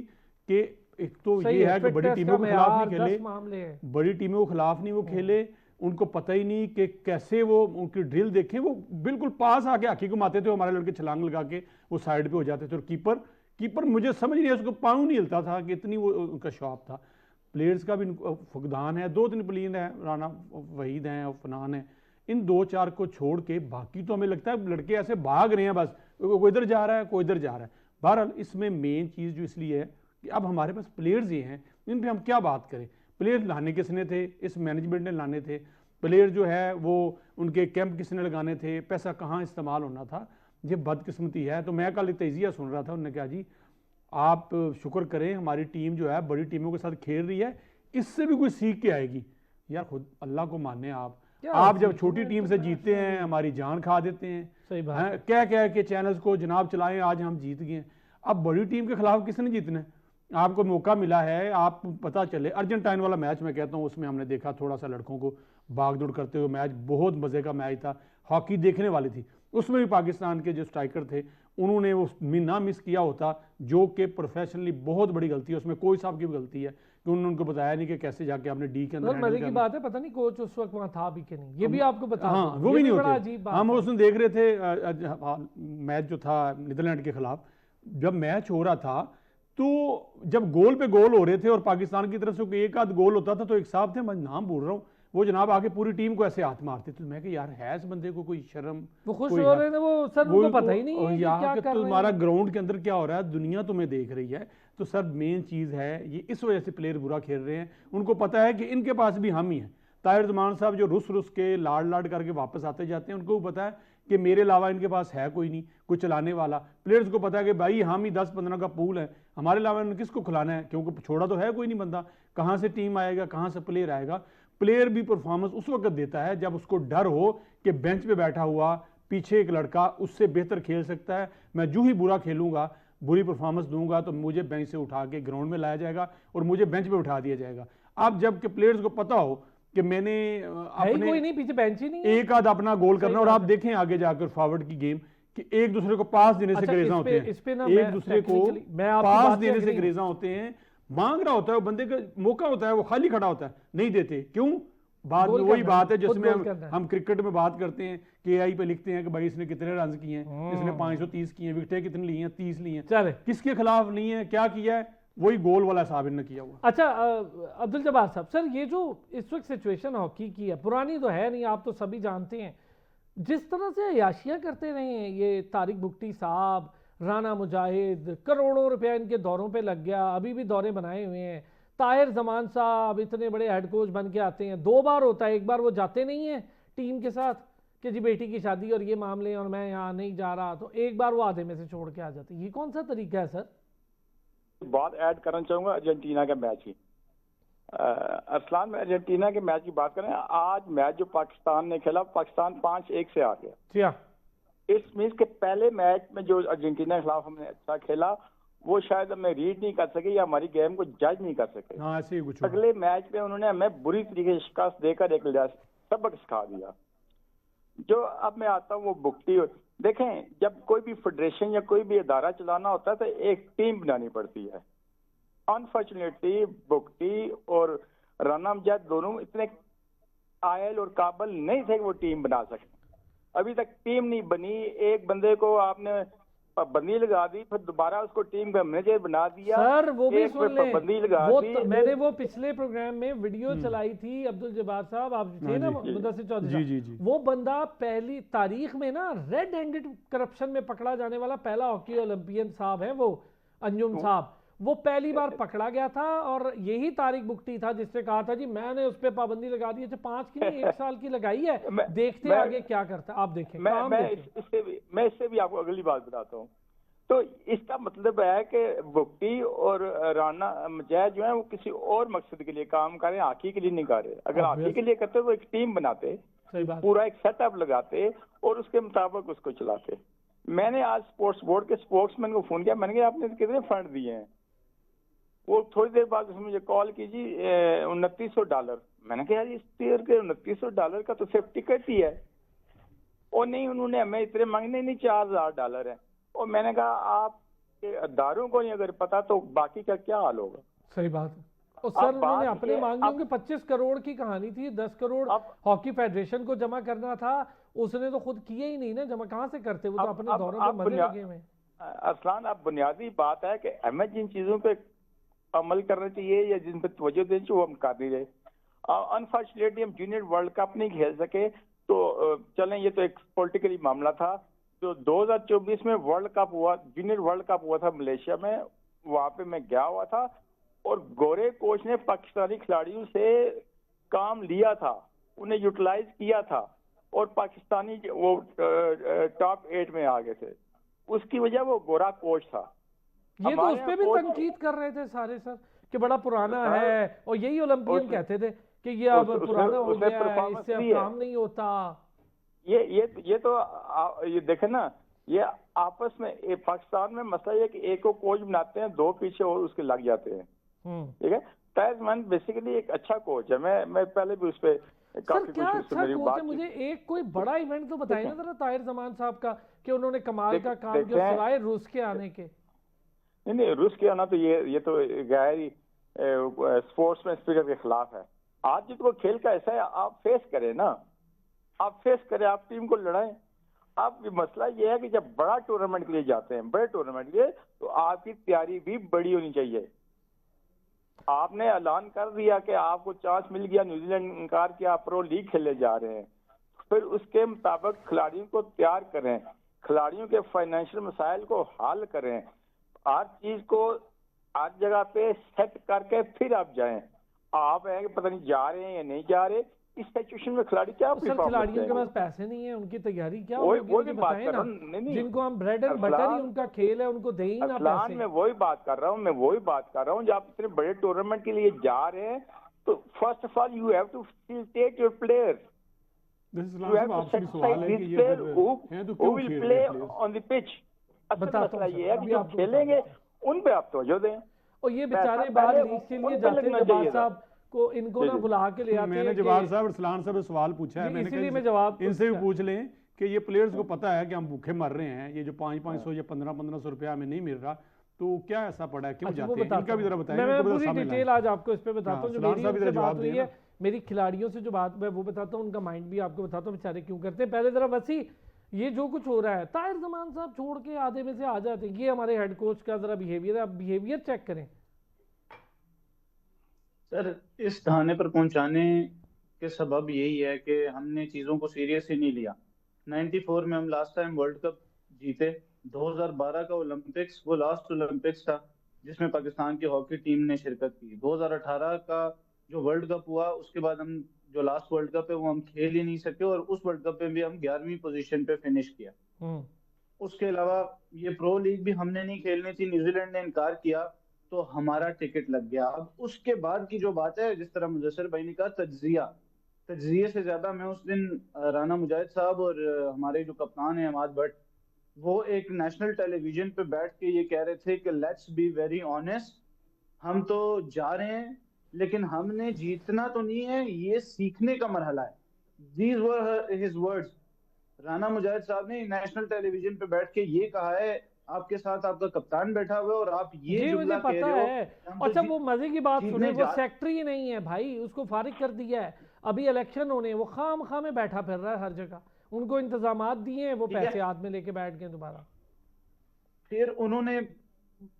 कि एक तो सही ये है कि बड़ी फिटनेस टीमों का के खिलाफ नहीं मेयार, खेले, 10 मामले हैं। बड़ी टीमों के खिलाफ नहीं वो खेले, उनको पता ही नहीं कि कैसे वो उनकी ड्रिल देखें, वो बिल्कुल पास आके आखी घुमाते थे, हमारे लड़के छलांग लगा के वो साइड पे हो जाते थे, और कीपर मुझे समझ नहीं, उसको पाँव नहीं हिलता था कि इतनी वो उनका शौक था। प्लेयर्स का भी फुकदान है, 2-3 प्लेयर हैं, राना वहीद हैं और फनान है, इन 2-4 को छोड़ के बाकी तो हमें लगता है लड़के ऐसे भाग रहे हैं, बस कोई इधर जा रहा है, कोई इधर जा रहा है। बहरहाल इसमें मेन चीज़ जो इसलिए है कि अब हमारे पास प्लेयर्स ये हैं, इन पे हम क्या बात करें। प्लेयर लाने किसने थे, इस मैनेजमेंट ने लाने थे। प्लेयर जो है वो उनके कैंप किसने लगाने थे, पैसा कहाँ इस्तेमाल होना था। ये बदकिस्मती है। तो मैं कल तजिया सुन रहा था, उन्होंने कहा जी आप शुक्र करें हमारी टीम जो है बड़ी टीमों के साथ खेल रही है, इससे भी कोई सीख के आएगी। यार खुद अल्लाह को माने, आप जब छोटी टीम से जीतते हैं हमारी जान खा देते हैं, सही बात है। क्या क्या के चैनल्स को जनाब चलाएं, आज हम जीत गए। अब बड़ी टीम के खिलाफ किसने जीतना है, आपको मौका मिला है, आप पता चले। अर्जेंटाइन वाला मैच मैं कहता हूँ उसमें हमने देखा थोड़ा सा लड़कों को भागदौड़ करते हुए, मैच बहुत मज़े का मैच था, हॉकी देखने वाली थी। उसमें भी पाकिस्तान के जो स्ट्राइकर थे उन्होंने वो ना मिस किया होता, जो कि प्रोफेशनली बहुत बड़ी गलती है, उसमें कोई साहब की भी गलती है कि उन्होंने उनको बताया नहीं कि कैसे जाके आपने डी के अंदर मजे हैंडल की करना। बात है, पता नहीं कोच उस वक्त वहां था भी कि नहीं, ये भी आपको बता हाँ दूं, वो ये भी नहीं बड़ा होते। अजीब बात हम है। उसमें देख रहे थे मैच जो था नीदरलैंड के खिलाफ, जब मैच हो रहा था तो जब गोल पे गोल हो रहे थे और पाकिस्तान की तरफ से कोई एक आध गोल होता था तो एक साहब थे, मैं नाम भूल रहा हूँ, वो जनाब आके पूरी टीम को ऐसे हाथ मारते थे। मैं कि यार है इस बंदे को कोई शर्म, वो खुश कोई हो रहे थे, वो सर उनको पता ही नहीं है कि यहाँ क्या के कर रहे तुम्हारा हैं। ग्राउंड के अंदर क्या हो रहा है, दुनिया तुम्हें देख रही है। तो सर मेन चीज़ है ये, इस वजह से प्लेयर बुरा खेल रहे हैं। उनको पता है कि इनके पास भी हम ही हैं। ताहिर ज़मान साहब जो रुस के लाड़ करके वापस आते जाते हैं, उनको भी पता है कि मेरे अलावा इनके पास है कोई नहीं, कोई चलाने वाला। प्लेयर्स को पता है कि भाई हम ही 10-15 का पूल है, हमारे अलावा इन्हें किसको खिलाना है, क्योंकि छोड़ा तो है कोई नहीं बंदा। कहाँ से टीम आएगा, कहाँ से प्लेयर आएगा। प्लेयर भी परफॉर्मेंस उस वक्त देता है जब उसको डर हो कि बेंच पे बैठा हुआ पीछे एक लड़का उससे बेहतर खेल सकता है, मैं जो ही बुरा खेलूंगा, बुरी परफॉर्मेंस दूंगा तो मुझे बेंच से उठा के ग्राउंड में लाया जाएगा और मुझे बेंच पे उठा दिया जाएगा। अब जबकि प्लेयर्स को पता हो कि मैंने अपने कोई नहीं, पीछे बेंच ही नहीं है। एक आध अपना गोल करना, और आप देखें आगे जाकर फॉरवर्ड की गेम कि एक दूसरे को पास देने से ग्रेजा होते हैं, एक दूसरे को पास देने से ग्रेजा होते हैं। मांग रहा होता है वो बंदे का मौका होता है, वो खाली खड़ा होता है, नहीं देते। क्यों? बाद में वही बात है जिसमें हम क्रिकेट में बात करते हैं कि AI पे लिखते हैं कि भाई इसने कितने रन किए हैं, इसने 530 किए हैं, विकेटें कितनी ली हैं, 30 ली हैं, किसके खिलाफ ली है, क्या किया है, वही गोल वाला साहब ने किया हुआ। अच्छा अब्दुल जब्बार साहब, सर ये जो इस वक्त सिचुएशन हॉकी की है, पुरानी तो है नहीं, आप तो सभी जानते हैं। जिस तरह से अयाशियां करते रहे हैं ये तारिक बुगटी साहब, राना मुजाहिद, करोड़ों रुपया इनके दौरों पे लग गया, अभी भी दौरे बनाए हुए हैं। ताहिर ज़मान साहब इतने बड़े हेड कोच बन के आते हैं, 2 बार होता है, एक बार वो जाते नहीं है टीम के साथ कि जी बेटी की शादी और ये मामले और मैं यहाँ नहीं जा रहा, तो एक बार वो आधे में से छोड़ के आ जाते हैं। ये कौन सा तरीका है सर? बात ऐड करना चाहूंगा अर्जेंटीना के मैच की। अरसलान में अर्जेंटीना के मैच की बात करें, आज मैच जो पाकिस्तान ने खेला, पाकिस्तान 5-1 से आ गया। इस मीन्स के पहले मैच में जो अर्जेंटीना के खिलाफ हमने अच्छा खेला वो शायद हमें रीड नहीं कर सके या हमारी गेम को जज नहीं कर सके। हाँ, ऐसे ही कुछ। अगले मैच में उन्होंने हमें बुरी तरीके से शिकस्त देकर एक सबक सिखा दिया। जो अब मैं आता हूँ वो बुगटी। देखें, जब कोई भी फेडरेशन या कोई भी इदारा चलाना होता है तो एक टीम बनानी पड़ती है। अनफॉर्चुनेटली बुगटी और राना मुजाहिद दोनों इतने आयल और काबिल नहीं थे कि वो टीम बना सके। अभी तक टीम नहीं बनी। एक बंदे को आपने पाबंदी लगा दी, फिर दोबारा उसको टीम का मैनेजर बना दिया। सर वो भी सुन ले, पाबंदी लगा दी। मैंने वो पिछले प्रोग्राम में वीडियो चलाई थी, अब्दुल जब्बार साहब आप थे ना, मुदस्सिर चौधरी साहब, वो बंदा पहली तारीख में ना रेड हैंडेड करप्शन में पकड़ा जाने वाला पहला हॉकी ओलंपियन साहब है वो। अंजुम साहब, वो पहली बार पकड़ा गया था और यही तारिक बुख्ती था जिसने कहा था जी मैंने उस पर पाबंदी लगा दी। अच्छा 5 की नहीं 1 साल की लगाई है, देखते आगे क्या करता है। आप देखें, मैं इससे भी आपको अगली बात बताता हूँ। तो इसका मतलब है कि बुख्ती और राना मुजैद जो है वो किसी और मकसद के लिए काम कर रहे हैं, हॉकी के लिए नहीं कर रहे। अगर हॉकी के लिए करते तो एक टीम बनाते, पूरा एक सेटअप लगाते और उसके मुताबिक उसको चलाते। मैंने आज स्पोर्ट्स बोर्ड के स्पोर्ट्समैन को फोन किया, मैंने कहा आपने कितने फंड दिए हैं? वो थोड़ी देर बाद उसने मुझे कॉल की जी $2900। मैंने कहा इस ईयर के $2900 का तो सिर्फ टिकट ही है। और नहीं, उन्होंने हमें इतने मांगने नहीं, $4000 है। और मैंने कहा आपके अदारों को नहीं अगर पता तो बाकी का क्या हाल होगा। सही बात है। और सर उन्होंने अपने मांगे होंगे 25 करोड़ की कहानी थी, 10 करोड़ हॉकी फेडरेशन को जमा करना था, उसने तो खुद किए ही नहीं ना जमा, कहाँ से करते, वो तो अपने दौरों पे मजे लगे हुए। अरसलान, अब बुनियादी बात है कि हमें जिन चीजों पे अमल करना चाहिए या जिन पे तवज्जो देनी चाहिए वो हम कर नहीं रहे। अनफॉर्चुनेटली हम जूनियर वर्ल्ड कप नहीं खेल सके, तो चलें ये तो एक पॉलिटिकली मामला था। जो 2024 में वर्ल्ड कप हुआ, जूनियर वर्ल्ड कप हुआ था मलेशिया में, वहां पे मैं गया हुआ था और गोरे कोच ने पाकिस्तानी खिलाड़ियों से काम लिया था, उन्हें यूटिलाइज किया था और पाकिस्तानी वो टॉप 8 में आ गए थे। उसकी वजह वो गोरा कोच था। ये तो उस पे भी तनकीद कर रहे थे सारे सर कि बड़ा पुराना है, और यही ओलंपियन कहते थे कि ये अब पुराना हो गया है, इससे अब काम नहीं होता। ये तो ये देखे ना, ये आपस में पाकिस्तान में मसला ये कि एक को कोच बनाते हैं, 2 पीछे और उसके लग जाते हैं। ठीक है, ताहिर बेसिकली एक अच्छा कोच है। मैं पहले भी उस पे सर क्या अच्छा कोच है? मुझे एक कोई बड़ा इवेंट तो बताइए ना जरा ताहिर जमान साहब का कि उन्होंने कमाल का काम किया सिवाय रूस के आने के। नहीं, रूस के आना तो ये तो गैर स्पोर्ट्स में स्पिरिट के खिलाफ है। आज जिसको खेल का ऐसा है, आप फेस करें ना, आप फेस करें, आप टीम को लड़ाएं। अब मसला ये है कि जब बड़ा टूर्नामेंट के लिए जाते हैं, बड़े टूर्नामेंट के लिए, तो आपकी तैयारी भी बड़ी होनी चाहिए। आपने ऐलान कर दिया कि आपको चांस मिल गया, न्यूजीलैंड इनकार किया, प्रो लीग खेलने जा रहे हैं, फिर उसके मुताबिक खिलाड़ियों को तैयार करें, खिलाड़ियों के फाइनेंशियल मसाइल को हल करें, हर चीज को हर जगह पे सेट करके फिर आप जाएं। आप है कि पता नहीं जा रहे हैं या नहीं जा रहे, इस सिचुएशन में खिलाड़ी क्या खिलाड़ियों के पास पैसे नहीं है, उनकी तैयारी क्या होगी? वो भी बात कर रहा हूं, जिनको हम ब्रेड एंड बटर ही उनका खेल है, उनको दे ही ना पैसे। मैं वही बात कर रहा हूँ, जब आप इतने बड़े टूर्नामेंट के लिए जा रहे हैं तो first of all you have to facilitate your players. You have to satisfy this player who will play on the pitch. मसला ये है कि जो खेलेंगे उन पे आप तवज्जो दें। और ये बेचारे बाहर लीग के लिए जाते हैं, जवाब साहब को इनको ना बुला के ले आते हैं। मैंने जवाब साहब अरसलान साहब सवाल पूछा है, मैंने इसीलिए मैं जवाब इनसे भी पूछ लें कि ये प्लेयर्स को पता है कि हम भूखे मर रहे हैं, ये जो 500 या 1500 रुपया हमें नहीं मिल रहा, तो क्या ऐसा पड़ा है, क्यों जाते हैं? इनका भी जरा बताएं। मैं पूरी डिटेल आज आपको इस पे बताता हूँ, जो मेरी बात हुई है, मेरी खिलाड़ियों से जो बात मैं वो बताता हूँ, उनका माइंड भी आपको बताता हूँ बेचारे क्यों करते हैं। पहले जरा वसी ये जो कुछ हो रहा है, ताहिर जमान साहब छोड़ के आधे में से आ जाते हैं, ये हमारे हेड कोच का जरा बिहेवियर है, आप बिहेवियर चेक करें। सर इस थाने पर पहुंचाने के सबब यही है कि हमने चीज़ों को सीरियस ही नहीं लिया। 94 में हम लास्ट टाइम वर्ल्ड कप जीते, 2012 का ओलंपिक्स वो लास्ट ओलंपिक्स था जिसमें पाकिस्तान की हॉकी टीम ने शिरकत की। 2018 का जो वर्ल्ड कप हुआ उसके बाद हम जो लास्ट वर्ल्ड कप है वो हम खेल ही नहीं सके, और उस वर्ल्ड कप में भी हम 11वीं पोजीशन पे फिनिश किया। उसके अलावा ये प्रो लीग भी हमने नहीं खेलनी थी, न्यूजीलैंड ने इनकार किया तो हमारा टिकट लग गया। अब उसके बाद की जो बात है, जिस तरह मुजस्सर भाई ने कहा, तज्जिये से ज्यादा मैं उस दिन राना मुजाहिद साहब और हमारे जो कप्तान है अमाद भट्ट, वो एक नेशनल टेलीविजन पे बैठ के ये कह रहे थे कि लेट्स बी वेरी ऑनेस्ट, हम तो जा रहे हैं लेकिन हमने जीतना तो नहीं है, ये सीखने का मरहला है। These were his words. Rana Mujahid साहब ने नेशनल टेलीविजन पे बैठ के ये कहा है, आपके साथ आपका कप्तान बैठा हुआ है और आप ये जुमला कह रहे हो। अच्छा वो मजे की बात सुने, वो सेक्रेटरी ही नहीं है भाई, उसको फारिग कर दिया है, अभी इलेक्शन होने, वो खाम में बैठा फिर रहा है हर जगह, उनको इंतजामात दिए हैं, वो पैसे हाथ में लेके बैठ गए दोबारा। फिर उन्होंने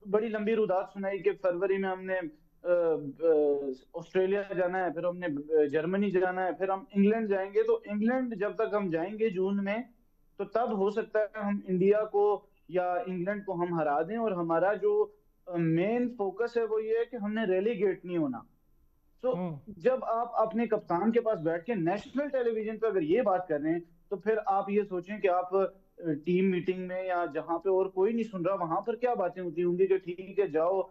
बड़ी लंबी रुदात सुनाई कि फरवरी में हमने ऑस्ट्रेलिया जाना है, फिर हमने जर्मनी जाना है, फिर हम इंग्लैंड जाएंगे। तो इंग्लैंड जब तक हम जाएंगे जून में, तो तब हो सकता है हम इंडिया को या इंग्लैंड को हम हरा दें और हमारा जो मेन फोकस है वो ये है कि हमने रेलीगेट नहीं होना। तो जब आप अपने कप्तान के पास बैठ के नेशनल टेलीविजन पे अगर ये बात कर रहे हैं, तो फिर आप ये सोचें कि आप टीम मीटिंग में या जहां पे और कोई नहीं सुन रहा वहां पर क्या बातें होती होंगी कि ठीक है जाओ,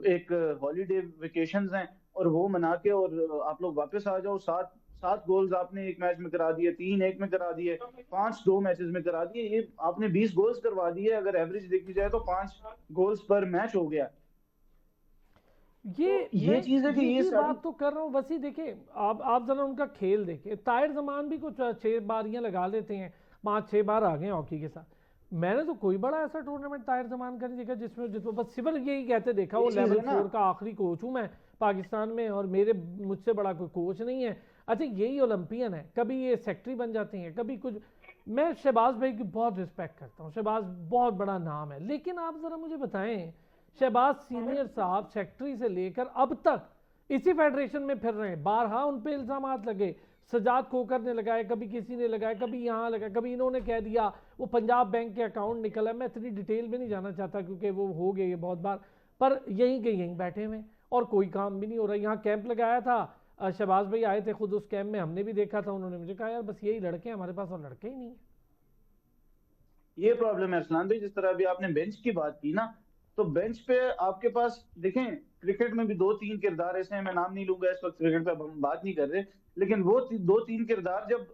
एक हॉलीडे वेकेशंस हैं और वो मना के और आप लोग वापस आ जाओ। सात सात गोल्स आपने एक मैच में करा दिए, 3-1 में करा दिए, 5-2 मैचेस में करा दिए, ये आपने 20 गोल्स करवा दिए। अगर एवरेज देखी जाए तो 5 गोल्स पर मैच हो गया। ये चीज है कि ये बात तो कर रहा हूँ। बस ही देखिए, आप जरा उनका खेल देखिए। ताहिर जमान भी कुछ 6 बारियां लगा लेते हैं, 5-6 बार आ गए हॉकी के साथ। मैंने तो कोई बड़ा ऐसा टूर्नामेंट ताहिर जमान का नहीं देखा जिसमें बस सिर्फ यही कहते देखा वो लेवल 4 का आखिरी कोच हूँ मैं पाकिस्तान में और मुझसे बड़ा कोई कोच नहीं है। अच्छा, यही ओलंपियन है, कभी ये सेक्रेटरी बन जाते हैं, कभी कुछ। मैं शहबाज भाई की बहुत रिस्पेक्ट करता हूँ, शहबाज बहुत बड़ा नाम है, लेकिन आप जरा मुझे बताएं, शहबाज सीनियर साहब सेक्रेटरी से लेकर अब तक इसी फेडरेशन में फिर रहे हैं। बारहा उन पे इल्जाम लगे, सजाद खोकर ने लगाए, कभी किसी ने लगाया, कभी यहाँ लगाया, कभी इन्होंने कह दिया वो पंजाब बैंक के अकाउंट निकला। मैं इतनी डिटेल में नहीं जाना चाहता क्योंकि वो हो गए बहुत बार, पर यहीं के यहीं बैठे हुए और कोई काम भी नहीं हो रहा। यहाँ कैंप लगाया था, शहबाज भाई आए थे खुद उस कैंप में, हमने भी देखा था। उन्होंने मुझे कहा यार बस यही लड़के हैं हमारे पास और लड़के ही नहीं है। ये प्रॉब्लम है अरसलान भाई। जिस तरह अभी आपने बेंच की बात की ना, तो बेंच पे आपके पास देखें, क्रिकेट में भी 2-3 किरदार ऐसे हैं, मैं नाम नहीं लूंगा इस वक्त, क्रिकेट पे हम बात नहीं कर रहे, लेकिन वो 2-3 किरदार जब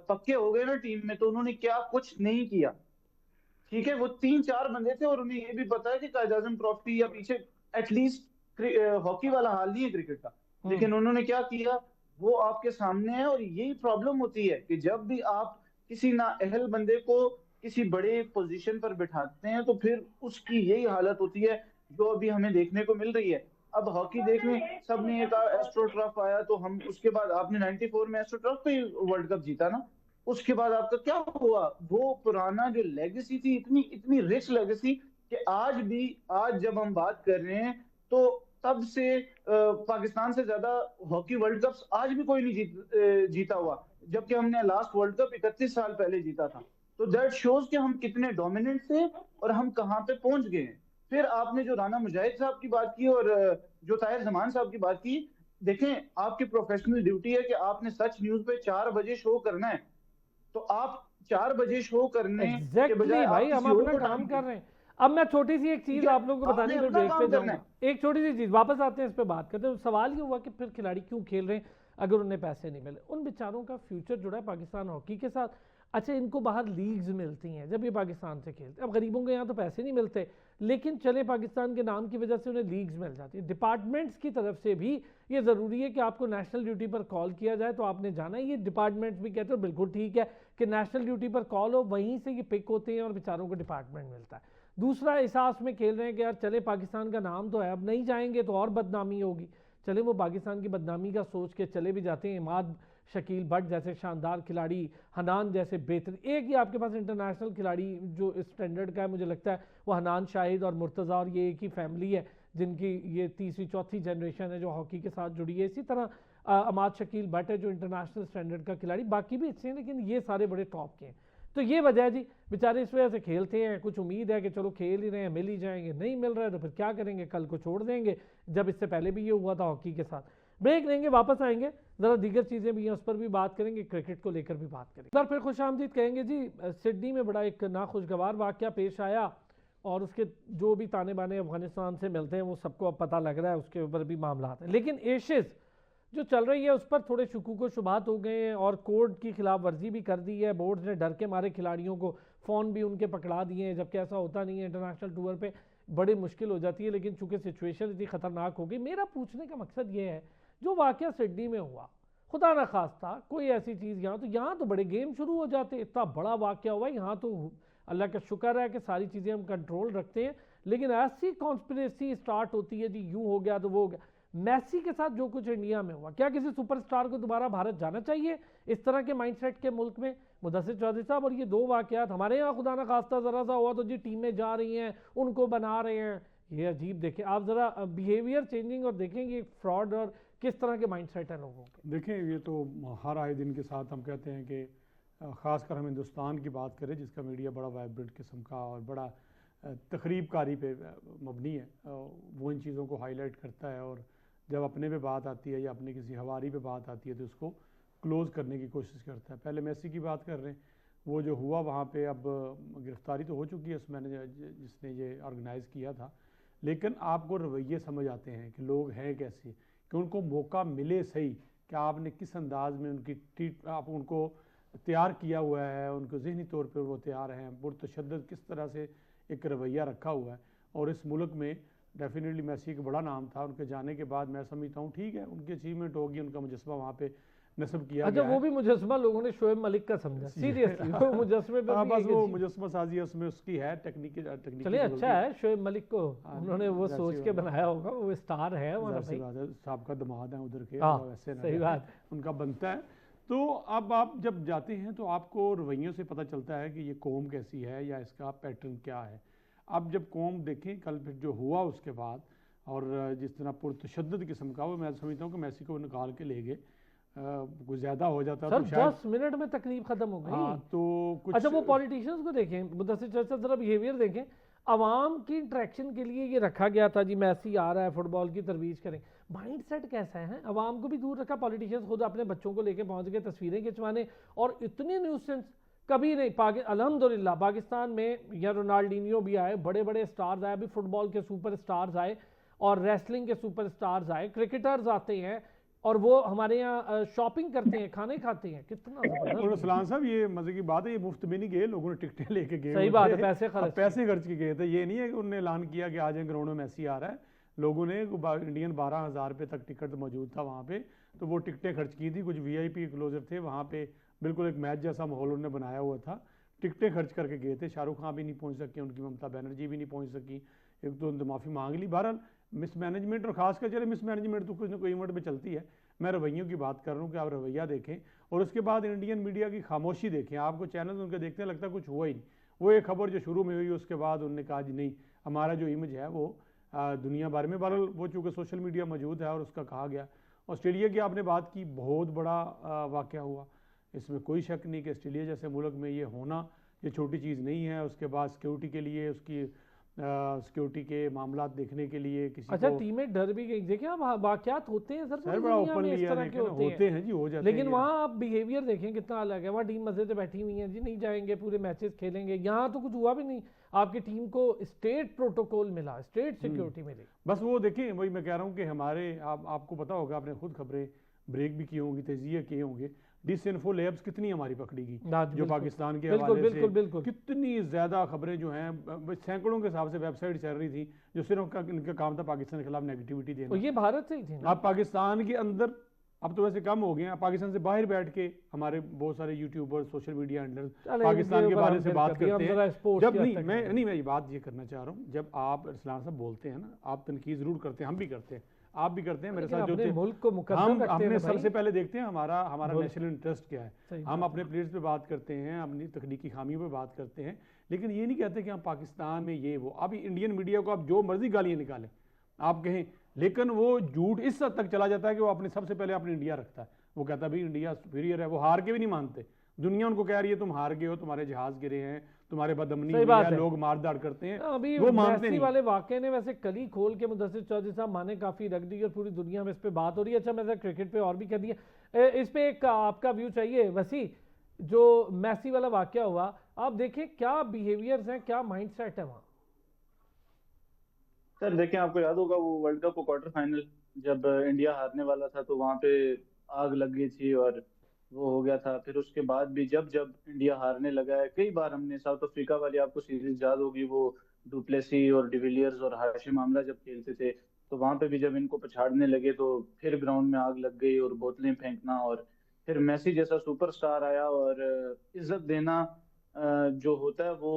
पक्के हो गए ना टीम में, तो उन्होंने क्या कुछ नहीं किया। ठीक है, वो 3-4 बंदे थे और उन्हें ये भी पता है कि कायद आज़म ट्रॉफी या पीछे एटलीस्ट हॉकी वाला हाल नहीं है क्रिकेट का, लेकिन उन्होंने क्या किया वो आपके सामने है। और यही प्रॉब्लम होती है कि जब भी आप किसी नाअहल बंदे को किसी बड़े पोजीशन पर बिठाते हैं तो फिर उसकी यही हालत होती है जो अभी हमें देखने को मिल रही है। अब हॉकी देखने सबने एक एस्ट्रो ट्रॉफ आया, तो हम उसके बाद आपने 94 में एस्ट्रो ट्रॉफ पे वर्ल्ड कप जीता ना, उसके बाद आपका क्या हुआ? वो पुराना जो लेगेसी थी, इतनी इतनी रिच लेगेसी कि आज जब हम बात कर रहे हैं तो तब से पाकिस्तान से ज्यादा हॉकी वर्ल्ड कप्स आज भी कोई नहीं जीता हुआ, जबकि हमने लास्ट वर्ल्ड कप 31 साल पहले जीता था। तो दैट शोज कि हम कितने डोमिनेंट थे और हम कहाँ पे पहुंच गए हैं। फिर आपने जो राना मुजाहिद साहब की बात की और जो ताहिर जमान साहब की बात की, देखें आपकी प्रोफेशनल ड्यूटी है कि आपने सच न्यूज पे 4 बजे शो करना है, तो आप 4 बजे शो करने के बजाय भाई हम अपना काम कर रहे हैं। अब मैं छोटी सी एक चीज आप लोगों को बताने के ब्रेक पे जाऊंगा, एक छोटी सी चीज वापस आते हैं इस पे बात करते हैं। सवाल ये हुआ कि फिर खिलाड़ी क्यों खेल रहे हैं अगर उन्हें पैसे नहीं मिले? उन बेचारों का फ्यूचर जुड़ा है पाकिस्तान हॉकी के साथ। अच्छा, इनको बाहर लीग्स मिलती हैं जब ये पाकिस्तान से खेलते हैं। अब गरीबों के यहाँ तो पैसे नहीं मिलते, लेकिन चले पाकिस्तान के नाम की वजह से उन्हें लीग्स मिल जाती है। डिपार्टमेंट्स की तरफ से भी ये ज़रूरी है कि आपको नेशनल ड्यूटी पर कॉल किया जाए तो आपने जाना है। ये डिपार्टमेंट्स भी कहते हैं बिल्कुल ठीक है कि नेशनल ड्यूटी पर कॉल हो, वहीं से ये पिक होते हैं और बेचारों को डिपार्टमेंट मिलता है। दूसरा, एहसास में खेल रहे हैं कि यार चले पाकिस्तान का नाम तो है, अब नहीं जाएंगे तो और बदनामी होगी। चले वो पाकिस्तान की बदनामी का सोच के चले भी जाते हैं। इमाद शकील भट्ट जैसे शानदार खिलाड़ी, हनान जैसे बेहतरीन, एक ही आपके पास इंटरनेशनल खिलाड़ी जो स्टैंडर्ड का है मुझे लगता है वो हनान शाहिद और मुर्तज़ा, और ये एक ही फैमिली है जिनकी ये तीसरी चौथी जनरेशन है जो हॉकी के साथ जुड़ी है। इसी तरह अमाद शकील भट्ट है जो इंटरनेशनल स्टैंडर्ड का खिलाड़ी, बाकी भी अच्छे हैं लेकिन ये सारे बड़े टॉप के हैं। तो ये वजह है जी, बेचारे इस वजह से खेलते हैं। कुछ उम्मीद है कि चलो खेल ही रहे हैं, मिल ही जाएंगे, नहीं मिल रहा है तो फिर क्या करेंगे, कल को छोड़ देंगे, जब इससे पहले भी ये हुआ था हॉकी के साथ। ब्रेक लेंगे, वापस आएंगे, ज़रा दीगर चीज़ें भी हैं उस पर भी बात करेंगे, क्रिकेट को लेकर भी बात करेंगे। फिर खुश आमदीद कहेंगे जी। सिडनी में बड़ा एक नाखुशगवार वाक़या पेश आया और उसके जो भी ताने बाने अफगानिस्तान से मिलते हैं वो सबको अब पता लग रहा है, उसके ऊपर भी मामला हैं। लेकिन एशेज़ जो चल रही है उस पर थोड़े शुकूक व शुबात हो गए हैं और कोर्ट की खिलाफ वर्जी भी कर दी है। बोर्ड ने डर के मारे खिलाड़ियों को फ़ोन भी उनके पकड़ा दिए हैं, जबकि ऐसा होता नहीं है। इंटरनेशनल टूर पे बड़ी मुश्किल हो जाती है, लेकिन चूंकि सिचुएशन इतनी ख़तरनाक हो गई। मेरा पूछने का मकसद ये है, जो वाक़या सिडनी में हुआ, खुदा न खास्ता कोई ऐसी चीज़ यहाँ तो बड़े गेम शुरू हो जाते, इतना बड़ा वाक़या हुआ, यहाँ तो अल्लाह का शुक्र है कि सारी चीज़ें हम कंट्रोल रखते हैं, लेकिन ऐसी कॉन्स्पिरेसी स्टार्ट होती है जी, यूँ हो गया तो वो हो गया। मैसी के साथ जो कुछ इंडिया में हुआ, क्या किसी सुपरस्टार को दोबारा भारत जाना चाहिए इस तरह के माइंडसेट के मुल्क में? मुदस्सिर चौधरी साहब, और ये दो वाक़यात हमारे यहाँ खुदा न खास्ता ज़रा सा हुआ तो जी टीमें जा रही हैं, उनको बना रहे हैं, ये अजीब। देखें आप ज़रा बिहेवियर चेंजिंग और देखेंगे फ्रॉड और किस तरह के माइंडसेट हैं लोगों के। देखें ये तो हर आए दिन के साथ हम कहते हैं कि ख़ासकर हम हिंदुस्तान की बात करें जिसका मीडिया बड़ा वाइब्रेंट किस्म का और बड़ा तकरीबकारी पे मबनी है, वो इन चीज़ों को हाईलाइट करता है और जब अपने पे बात आती है या अपने किसी हवारी पे बात आती है तो उसको क्लोज़ करने की कोशिश करता है। पहले मेसी की बात कर रहे हैं, वो जो हुआ वहाँ पे, अब गिरफ्तारी तो हो चुकी है उस मैनेजर जिसने ये ऑर्गेनाइज़ किया था, लेकिन आपको रवैये समझ आते हैं कि लोग हैं कैसे, कि उनको मौका मिले सही, कि आपने किस अंदाज में उनकी आप उनको तैयार किया हुआ है, उनको ज़हनी तौर पर वो तैयार हैं, पुरतशद्दुद किस तरह से एक रवैया रखा हुआ है। और इस मुल्क में डेफिनेटली मेसी एक बड़ा नाम था, उनके जाने के बाद मैं समझता हूँ ठीक है उनकी अचीवमेंट होगी, उनका मुजस्मा वहाँ पे नस्ब किया अच्छा, गया वो भी मुजस्मा लोगों ने शोएब मलिक का समझा, सीरियसली वो मुजस्मे पे भी बस एक वो अजीब- मुजस्मा साजी है उसमें उसकी है टेक्निक चलिए अच्छा है शोएब मलिक को हाँ, उन्होंने वो जाहिर सोच सी के बात है। बनाया होगा, वो स्टार है हमारा ज़ाहिर सी भाई। बात है, साहब का दमाद है उधर के, हाँ, वैसे ना सही जाए, बात। उनका बनता है। तो अब आप जब जाते हैं तो आपको रवैयों से पता चलता है कि ये कौम कैसी है या इसका पैटर्न क्या है। अब जब कौम देखें कल फिर जो हुआ उसके बाद, और जिस तरह पुरतशद्दुद किस्म का, वो मैं समझता हूँ कि मेसी को निकाल के ले गए, कुछ ज़्यादा हो जाता सर तो शायद 10 मिनट में तकलीफ खत्म हो गई। हाँ तो कुछ अच्छा, वो पॉलिटिशियंस को देखें, मुदस्सिर चर्चा जरा बिहेवियर देखें, आवाम की इंटरेक्शन के लिए ये रखा गया था जी, मैसी आ रहा है फुटबॉल की तरवीज करें, माइंड सेट कैसा है, आवाम को भी दूर रखा, पॉलिटिशियंस खुद अपने बच्चों को लेके पहुंच गए तस्वीरें खिंचवाने, और इतनी न्यूसेंस कभी नहीं। अल्हम्दुलिल्लाह पाकिस्तान में या रोनाल्डिनियो भी आए, बड़े बड़े स्टार्स आए, अभी फुटबॉल के सुपर स्टार्स आए और रेसलिंग के सुपर स्टार्स आए, क्रिकेटर्स आते हैं और वो हमारे यहाँ शॉपिंग करते हैं, खाने खाते हैं, कितना और जबरदस्त। सलाम साहब ये मजे की बात है, ये मुफ्त में नहीं गए, लोगों ने टिकटें लेके गए सही हुए बात है, थे। पैसे अब खर्च पैसे खर्च के गए थे, ये नहीं है कि उन्होंने ऐलान किया कि आज ग्राउंड में मैसी आ रहा है। लोगों ने इंडियन 12,000 रुपये तक टिकट मौजूद था वहाँ पे, तो वो टिकटें खर्च की थी, कुछ वीआईपी क्लोजर थे वहाँ पे, बिल्कुल एक मैच जैसा माहौल उन्होंने बनाया हुआ था, टिकटें खर्च करके गए थे। शाहरुख खान भी नहीं पहुँच सके, उनकी ममता बनर्जी भी नहीं पहुँच सकी, एक तो माफ़ी मांग ली। बहरहाल मिसमैनेजमेंट, और खासकर चले मिसमैनेजमेंट तो कुछ ना कोई इवेंट में चलती है, मैं रवैयों की बात कर रहा हूँ कि आप रवैया देखें और उसके बाद इंडियन मीडिया की खामोशी देखें। आपको चैनल उनके देखते लगता है कुछ हुआ ही नहीं, वो एक खबर जो शुरू में हुई उसके बाद उन्होंने कहा जी नहीं, हमारा जो इमेज है वो दुनिया भर में, बहरहाल वो चूँकि सोशल मीडिया मौजूद है और उसका कहा गया। ऑस्ट्रेलिया की आपने बात की, बहुत बड़ा वाक़या हुआ, इसमें कोई शक नहीं कि ऑस्ट्रेलिया जैसे मुल्क में ये होना ये छोटी चीज़ नहीं है। उसके बाद सिक्योरिटी के लिए, उसकी सिक्योरिटी के मामला देखने के लिए किसी अच्छा, को टीमें डर भी गई, देखिए अब वाकयात होते हैं सर, सर पूरी बड़ा दुनिया ओपन में इस लिया तरह के होते हैं जी, हो जाते लेकिन हैं। वहाँ आप बिहेवियर देखें कितना अलग है, वहाँ टीम मजे से बैठी हुई है जी, नहीं जाएंगे, पूरे मैचेस खेलेंगे। यहाँ तो कुछ हुआ भी नहीं, आपकी टीम को स्टेट प्रोटोकॉल मिला, स्टेट सिक्योरिटी मिली। बस वो देखें, वही मैं कह रहा हूँ कि हमारे आपको पता होगा, आपने खुद खबरें ब्रेक भी किए होंगी, तजिया किए होंगे, डिसइंफो लैब्स कितनी हमारी पकड़ी गई, जो पाकिस्तान के हवाले से कितनी ज़्यादा खबरें जो हैं, सैकड़ों के हिसाब से वेबसाइट चल रही थी जो सिर्फ इनका काम था पाकिस्तान के खिलाफ नेगेटिविटी देना। ये भारत से ही थी ना? अब पाकिस्तान के अंदर अब तो वैसे कम हो गए हैं, पाकिस्तान से बाहर बैठ के हमारे बहुत सारे YouTuber, social media handlers Pakistan के बारे में बात करते हैं। जब नहीं मैं ये बात ये करना चाह रहा हूँ, जब आप इस्लाम साहब बोलते हैं ना, आप तनकीद जरूर करते हैं, हम भी करते हैं, आप भी करते हैं, मेरे साथ जो मुल्क को हम अपने सबसे पहले देखते हैं हमारा नेशनल इंटरेस्ट क्या है। हम अपने प्लेयर्स पे बात करते हैं, अपनी तकनीकी खामियों पे बात करते हैं, लेकिन ये नहीं कहते कि हम पाकिस्तान में ये वो। अब इंडियन मीडिया को आप जो मर्जी गालियाँ निकालें, आप कहें, लेकिन वो झूठ इस हद तक चला जाता है कि वो अपने सबसे पहले अपने इंडिया रखता है। वो कहता है भाई इंडिया सुपीरियर है, वो हार के भी नहीं मानते। दुनिया उनको कह रही है तुम हार गए हो, तुम्हारे जहाज गिरे हैं, तुम्हारे बदअमनी हुई है, लोग मारदाड़ करते हैं, अभी वो मानते नहीं। वाले वाकये ने वैसे कली खोल के मुदस्सिर चौधरी साहब माने काफी रख दी और पूरी दुनिया में इस पे बात हो रही है। अच्छा, मैं क्रिकेट पे और भी कह दिया, इस पे एक आपका व्यू चाहिए वसी, जो मैसी वाला वाकया हुआ, आप देखिए क्या बिहेवियर्स हैं, क्या माइंड सेट है वहाँ। सर देखिए, आपको याद होगा वो वर्ल्ड कप क्वार्टर फाइनल जब इंडिया हारने वाला था तो वहां पे आग लग गई थी और वो हो गया था। फिर उसके बाद भी जब जब इंडिया हारने लगा है, कई बार हमने साउथ अफ्रीका वाली आपको सीरीज याद होगी, वो डुप्लेसी और डिविलियर्स और हाशिम आमला जब खेलते थे, तो वहां पे भी जब इनको पछाड़ने लगे तो फिर ग्राउंड में आग लग गई और बोतलें फेंकना, और फिर मेसी जैसा सुपरस्टार आया और इज्जत देना जो होता है वो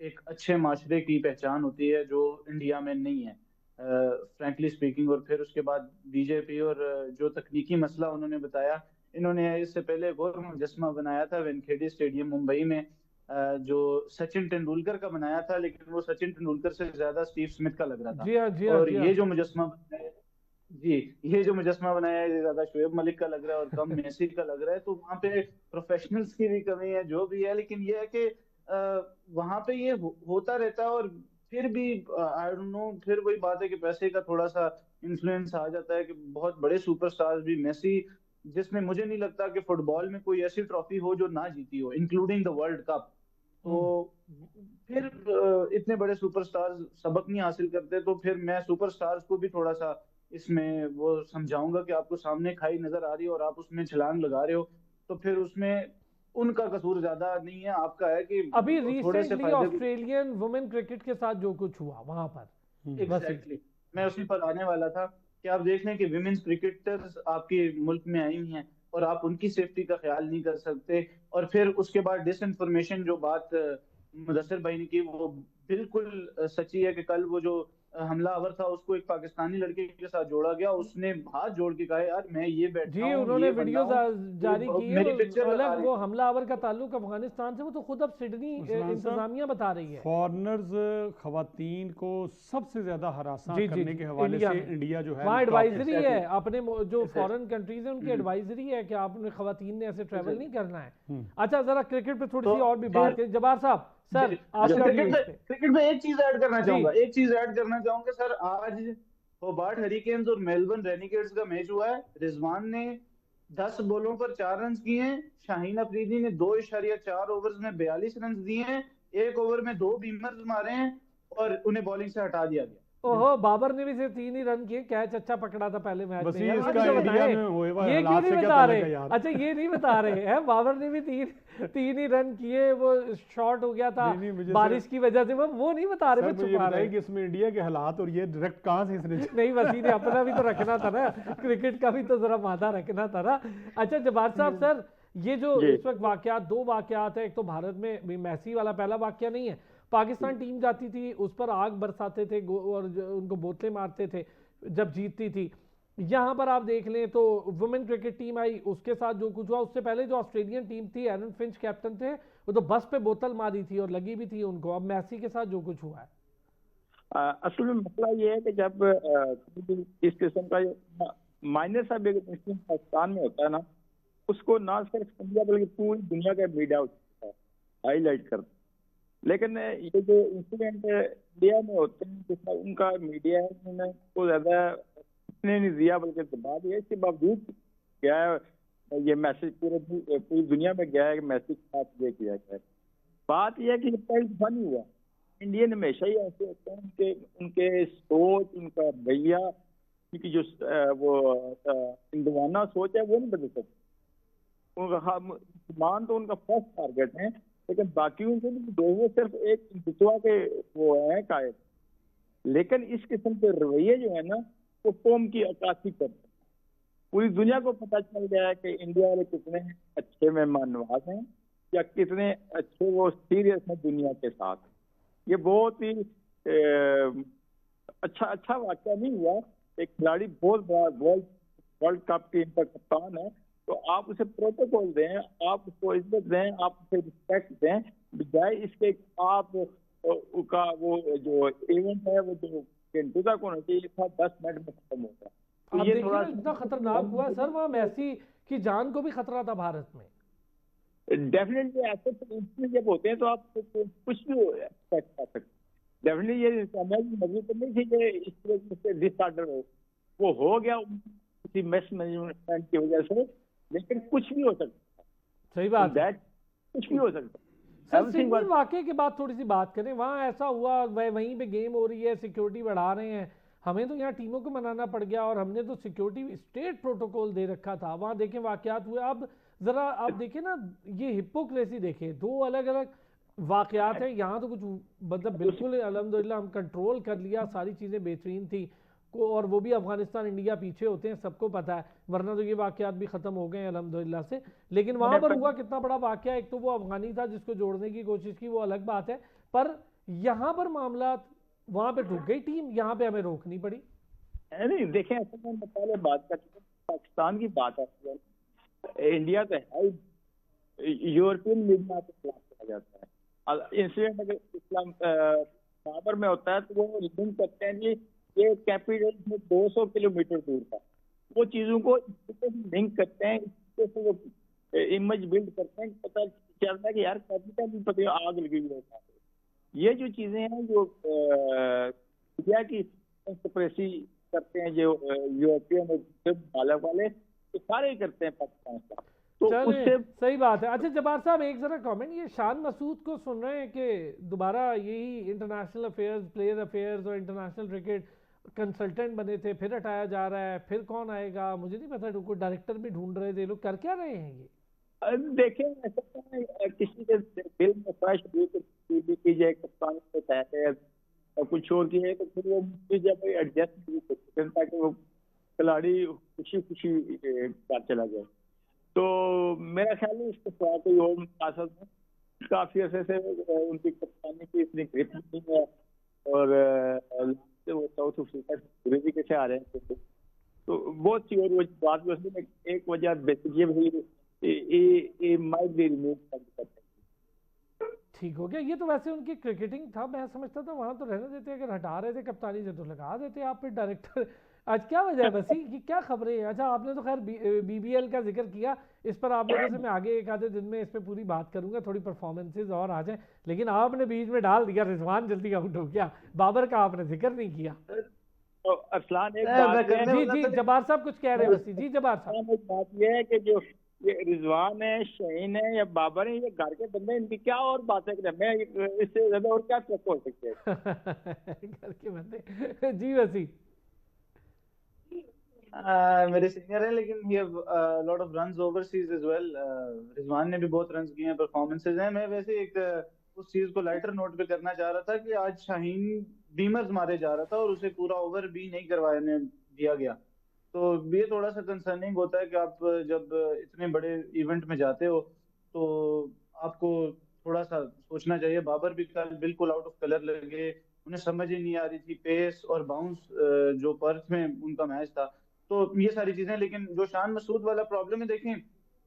एक अच्छे माशरे की पहचान होती है, जो इंडिया में नहीं है फ्रैंकली स्पीकिंग। और फिर उसके बाद बीजेपी और जो तकनीकी मसला उन्होंने बताया, इन्होंने इससे पहले एक और मुजस्मा बनाया था वेंखेड़े स्टेडियम मुंबई में, जो सचिन तेंदुलकर का बनाया था, लेकिन वो सचिन तेंदुलकर से ज्यादा स्टीव स्मिथ का लग रहा था। जी और ये जो मुजस्मा ये जो मुजस्मा बनाया है, ये ज्यादा शोएब मलिक का लग रहा है और कम मेसी का लग रहा है। तो वहाँ पे प्रोफेशनल्स की भी कमी है, जो भी है, लेकिन ये है कि वहां पे ये होता रहता है। और फिर भी आई डोंट नो, फिर वही बात है कि पैसे का थोड़ा सा इन्फ्लुएंस आ जाता है कि बहुत बड़े सुपरस्टार्स भी, मेसी जिसने, मुझे नहीं लगता कि फुटबॉल में कोई ऐसी ट्रॉफी हो जो ना जीती हो, इंक्लूडिंग द वर्ल्ड कप। तो हम्म। फिर इतने बड़े सुपरस्टार्स सबक नहीं हासिल करते, तो फिर मैं सुपरस्टार्स को भी थोड़ा सा इसमें वो समझाऊंगा कि आपको सामने खाई नजर आ रही है और आप उसमें छलांग लगा रहे हो, तो फिर उसमें उनका कसूर ज्यादा नहीं है, आपका है कि अभी थोड़े से रिसेंटली फायदे को। ऑस्ट्रेलियन वुमेन क्रिकेट के साथ जो कुछ हुआ वहां पर, बस ये। एग्जैक्टली, मैं उसी पर आने वाला था कि आप देख लें कि विमेन्स क्रिकेटर्स आपके मुल्क में आई हुई हैं और आप उनकी सेफ्टी का ख्याल नहीं कर सकते। और फिर उसके बाद डिसइंफॉर्मेशन जो बात मुदस्सिर भाई ने की, वो बिल्कुल सच्ची है कि कल वो जो हमलावर था उसको एक पाकिस्तानी लड़के के साथ जोड़ा गया, उसने हाथ जोड़ के कहा यार मैं ये बैठा जी, हूँ, उन्होंने ये बंदा वीडियो हूँ, जारी वो की है। मेरी पिक्चर लगा अलग रहे वो थे। हमलावर का ताल्लुक अफगानिस्तान से, वो तो खुद अब सिडनी उस्मान साहब, इंतजामिया बता रही है। फॉरनर्स खवातीन को सबसे ज्यादा हरासा जी जी करने जी, के हवाले इंडिया से में इंडिया जो है वहाँ टॉप पे। एडवाइजरी है अपने जो Exactly. फॉरेन कंट्रीज है उनकी एडवाइजरी है कि आपने खवातीन ने ऐसे ट्रैवल नहीं करना है। हम्म। अच्छा, जरा क्रिकेट पे थोड़ी तो सी और भी फिर बात करें जब्बार साहब। सर अच्छा, आपका व्यू इस पे। क्रिकेट में एक चीज ऐड करना जी चाहूंगा, एक चीज ऐड करना चाहूंगा सर। आज होबार्ट हरिकेन्स और मेलबर्न रेनिगेट्स का मैच हुआ है। रिजवान ने 10 बॉलों पर 4 रन किए हैं, शाहीन अफरीदी ने 2.4 ओवर्स में 42 रन दिए हैं, एक ओवर में 2 बीमर्स मारे हैं और उन्हें बॉलिंग से हटा दिया गया। ओहो, बाबर ने भी सिर्फ 3 ही रन किए, कैच अच्छा पकड़ा था पहले मैच में। वसी यार ये भी इसका तो इंडिया बताएं, में हुए हुए ये क्यों हालात नहीं से क्या बता ताल्लुक रहे। है यार? अच्छा, ये नहीं बता रहे हैं बाबर ने भी तीन ही रन किए, वो शॉर्ट हो गया था नहीं नहीं, मुझे बारिश की वजह से, वो नहीं बता रहे, सर वो मुझे ये छुपा रहे बताइए हैं। कि इसमें इंडिया के हालात और ये डायरेक्ट कहाँ से इसने नहीं, वसी ने अपना भी तो रखना था ना, क्रिकेट का भी तो जरा मादा रखना था ना। अच्छा जब्बार साहब, सर ये जो जी। इस वक्त वाकयात, 2 वाकयात है। एक तो भारत में भी मैसी वाला पहला वाकया नहीं है, पाकिस्तान टीम जाती थी उस पर आग बरसाते थे और उनको बोतलें मारते थे जब जीतती थी। यहाँ पर आप देख लें तो वुमेन क्रिकेट टीम आई, उसके साथ जो कुछ हुआ। उससे पहले जो ऑस्ट्रेलियन टीम थी, एरन फिंच कैप्टन थे, वो तो बस पे बोतल मारी थी और लगी भी थी उनको। अब मैसी के साथ जो कुछ हुआ है। असल में मसला ये है कि जब इस किस्म का माइनर सा भी इंसिडेंट पाकिस्तान में होता है ना, उसको ना सिर्फ इंडिया बल्कि पूरी दुनिया का मीडिया हाईलाइट करता है। लेकिन ये जो इंसिडेंट इंडिया में होते हैं जिसमें उनका मीडिया है उन्होंने उसको ज्यादा इतने नहीं दिया, बल्कि दबा दिया। इसके बावजूद क्या है, ये मैसेज पूरी दुनिया में गया है कि मैसेज के साथ ये किया गया है। बात यह है कि ये पहली दफा नहीं हुआ। इंडियन हमेशा ही ऐसे होते हैं, उनके उनके सोच, उनका रवैया, उनकी जो हिंदुवाना सोच है वो नहीं बदल सकती। उनका मुसलमान तो उनका फर्स्ट टारगेट है, लेकिन बाकी उनसे दो सिर्फ एक हिंदुत्व के वो है कायद। लेकिन इस किस्म के रवैये जो है ना, वो कौम की अक्कासी करते हैं। पूरी दुनिया को पता चल गया है कि इंडिया वाले कितने अच्छे मेहमान नवाज हैं या कितने अच्छे वो सीरियस हैं दुनिया के साथ। ये बहुत ही अच्छा वाकया नहीं हुआ। एक खिलाड़ी बहुत बड़ा वर्ल्ड कप टीम का कप्तान है, तो आप उसे प्रोटोकॉल दें, आप उसको इज्जत दें, आप उसे रिस्पेक्ट दें, बजाय इसके आप का वो जो इवेंट है वो जो घंटों तक होना चाहिए था 10 मिनट में खत्म होता है। तो आप ये देखिए थोड़ा ना इतना खतरनाक हुआ सर, वहां मैसी की जान को भी खतरा था भारत में। डेफिनेटली ऐसे इंसिडेंट जब होते हैं तो आप कुछ भी एक्सपेक्ट कर सकते हैं। डेफिनेटली ये मजबूत तो नहीं थी कि इस तरह से डिसऑर्डर वो हो गया किसी मिस मैनेजमेंट की वजह से, लेकिन कुछ भी हो सकता है। सही बात है। कुछ भी हो सकता है। सर सिडनी वाकये के बाद थोड़ी सी बात करें, वहां ऐसा हुआ, वहीं पे गेम हो रही है, सिक्योरिटी बढ़ा रहे हैं, हमें तो यहाँ टीमों को मनाना पड़ गया और हमने तो सिक्योरिटी स्टेट प्रोटोकॉल दे रखा था। वहां देखें वाकयात हुए। अब जरा आप देखें ना, ये हिपोक्रेसी देखें, 2 अलग अलग वाकयात है। यहाँ तो कुछ मतलब बिल्कुल अल्हम्दुलिल्लाह हम कंट्रोल कर लिया, सारी चीज़ें बेहतरीन थी को, और वो भी अफगानिस्तान इंडिया पीछे होते हैं, सबको पता है, वरना तो ये वाकयात भी खत्म हो गए हैं अल्हम्दुलिल्लाह से। लेकिन वहां पर हुआ कितना बड़ा वाकया, एक तो वो अफगानी था जिसको जोड़ने की कोशिश की, वो अलग बात है, पर यहाँ पर मामला वहां पे रुक गई टीम, यहाँ पे हमें रोकनी पड़ी। नहीं देखें, ऐसा मैं पहले बात कर चुका, पाकिस्तान की बात है, इंडिया तो है, यूरोपियन मीडिया के खिलाफ कहा जाता है। इंसिडेंट अगर इस्लाम बाबर में होता है तो वो लिंक करते हैं कि ये कैपिटल में 200 किलोमीटर दूर था। वो चीजों को लिंक करते हैं, इससे वो इमेज बिल्ड करते हैं, पता चलता है कि यार कैपिटल भी पता आग लगी हुई है। ये जो चीजें हैं जो इंडिया की कंस्पिरेसी करते हैं, जो यूरोपियन बालक वाले, तो सारे ही करते हैं पाकिस्तान का, तो चले उससे सही बात है। अच्छा जब्बार साहब एक जरा कमेंट, ये शान मसूद को सुन रहे हैं कि दोबारा यही इंटरनेशनल अफेयर्स, प्लेयर अफेयर्स और इंटरनेशनल क्रिकेट कंसल्टेंट बने थे, फिर हटाया जा रहा है, फिर कौन आएगा मुझे नहीं पता, उनको डायरेक्टर भी ढूंढ रहे थे, लोग कर क्या रहे हैं ये? देखें, ऐसा तो है, किसी के दिल में ख्वाहिश हुई तो की जाए कप्तान के तहत और कुछ और की है, तो फिर वो जब एडजस्ट भी करते हैं ताकि वो खिलाड़ी खुशी खुशी बाहर चला जाए। तो मेरा ख्याल है इसके साथ कोई और मुकासद है, काफी अरसे से उनकी कप्तानी की इतनी ग्रिप नहीं है, और वो साउथ अफ्रीका से कैसे आ रहे हैं, तो बहुत सी और वो बात भी उसमें एक वजह बेसिक ये भी माइट बी रिमूव। ठीक हो गया, ये तो वैसे उनकी क्रिकेटिंग था, मैं समझता था वहां तो रहने देते, अगर हटा रहे थे कप्तानी से तो लगा देते आप फिर डायरेक्टर। आज क्या वजह है वसी की, क्या खबरें हैं? अच्छा आपने तो खैर बीबीएल का जिक्र किया, इस पर आप लोगों से मैं आगे एक आधे दिन में इस पर पूरी बात करूंगा, थोड़ी परफॉर्मेंसेज और आ जाए, लेकिन आपने बीच में डाल दिया रिजवान जल्दी आउट हो गया, बाबर का आपने जिक्र नहीं किया। तो अरसलान एक बात जी जी जब्बार साहब कुछ कह रहे हैं वसी जी। जब्बार साहब एक बात यह है कि जो ये रिजवान है, शहीन है या बाबर है, ये घर के बंदे, इनकी क्या और बातें करें, मैं इससे ज्यादा और क्या हो सकते हैं घर के बंदे जी वसी। मेरे सीनियर है, लेकिन he have lot of runs overseas as well. Rizwan ने भी बहुत रन्स किए हैं, परफॉर्मेंसेज हैं। मैं वैसे एक उस चीज को लाइटर नोट पे करना चाह रहा था कि आज शाहीन बीमर्स मारे जा रहा था और उसे पूरा ओवर भी नहीं करवाने दिया गया, तो ये थोड़ा सा कंसर्निंग होता है कि आप जब इतने बड़े इवेंट में जाते हो तो आपको थोड़ा सा सोचना चाहिए। बाबर भी कल बिल्कुल आउट ऑफ कलर लगे, उन्हें समझ ही नहीं आ रही थी पेस और बाउंस, जो पर्थ में उनका मैच था, तो ये सारी चीजें। लेकिन जो शान मसूद वाला प्रॉब्लम है, देखें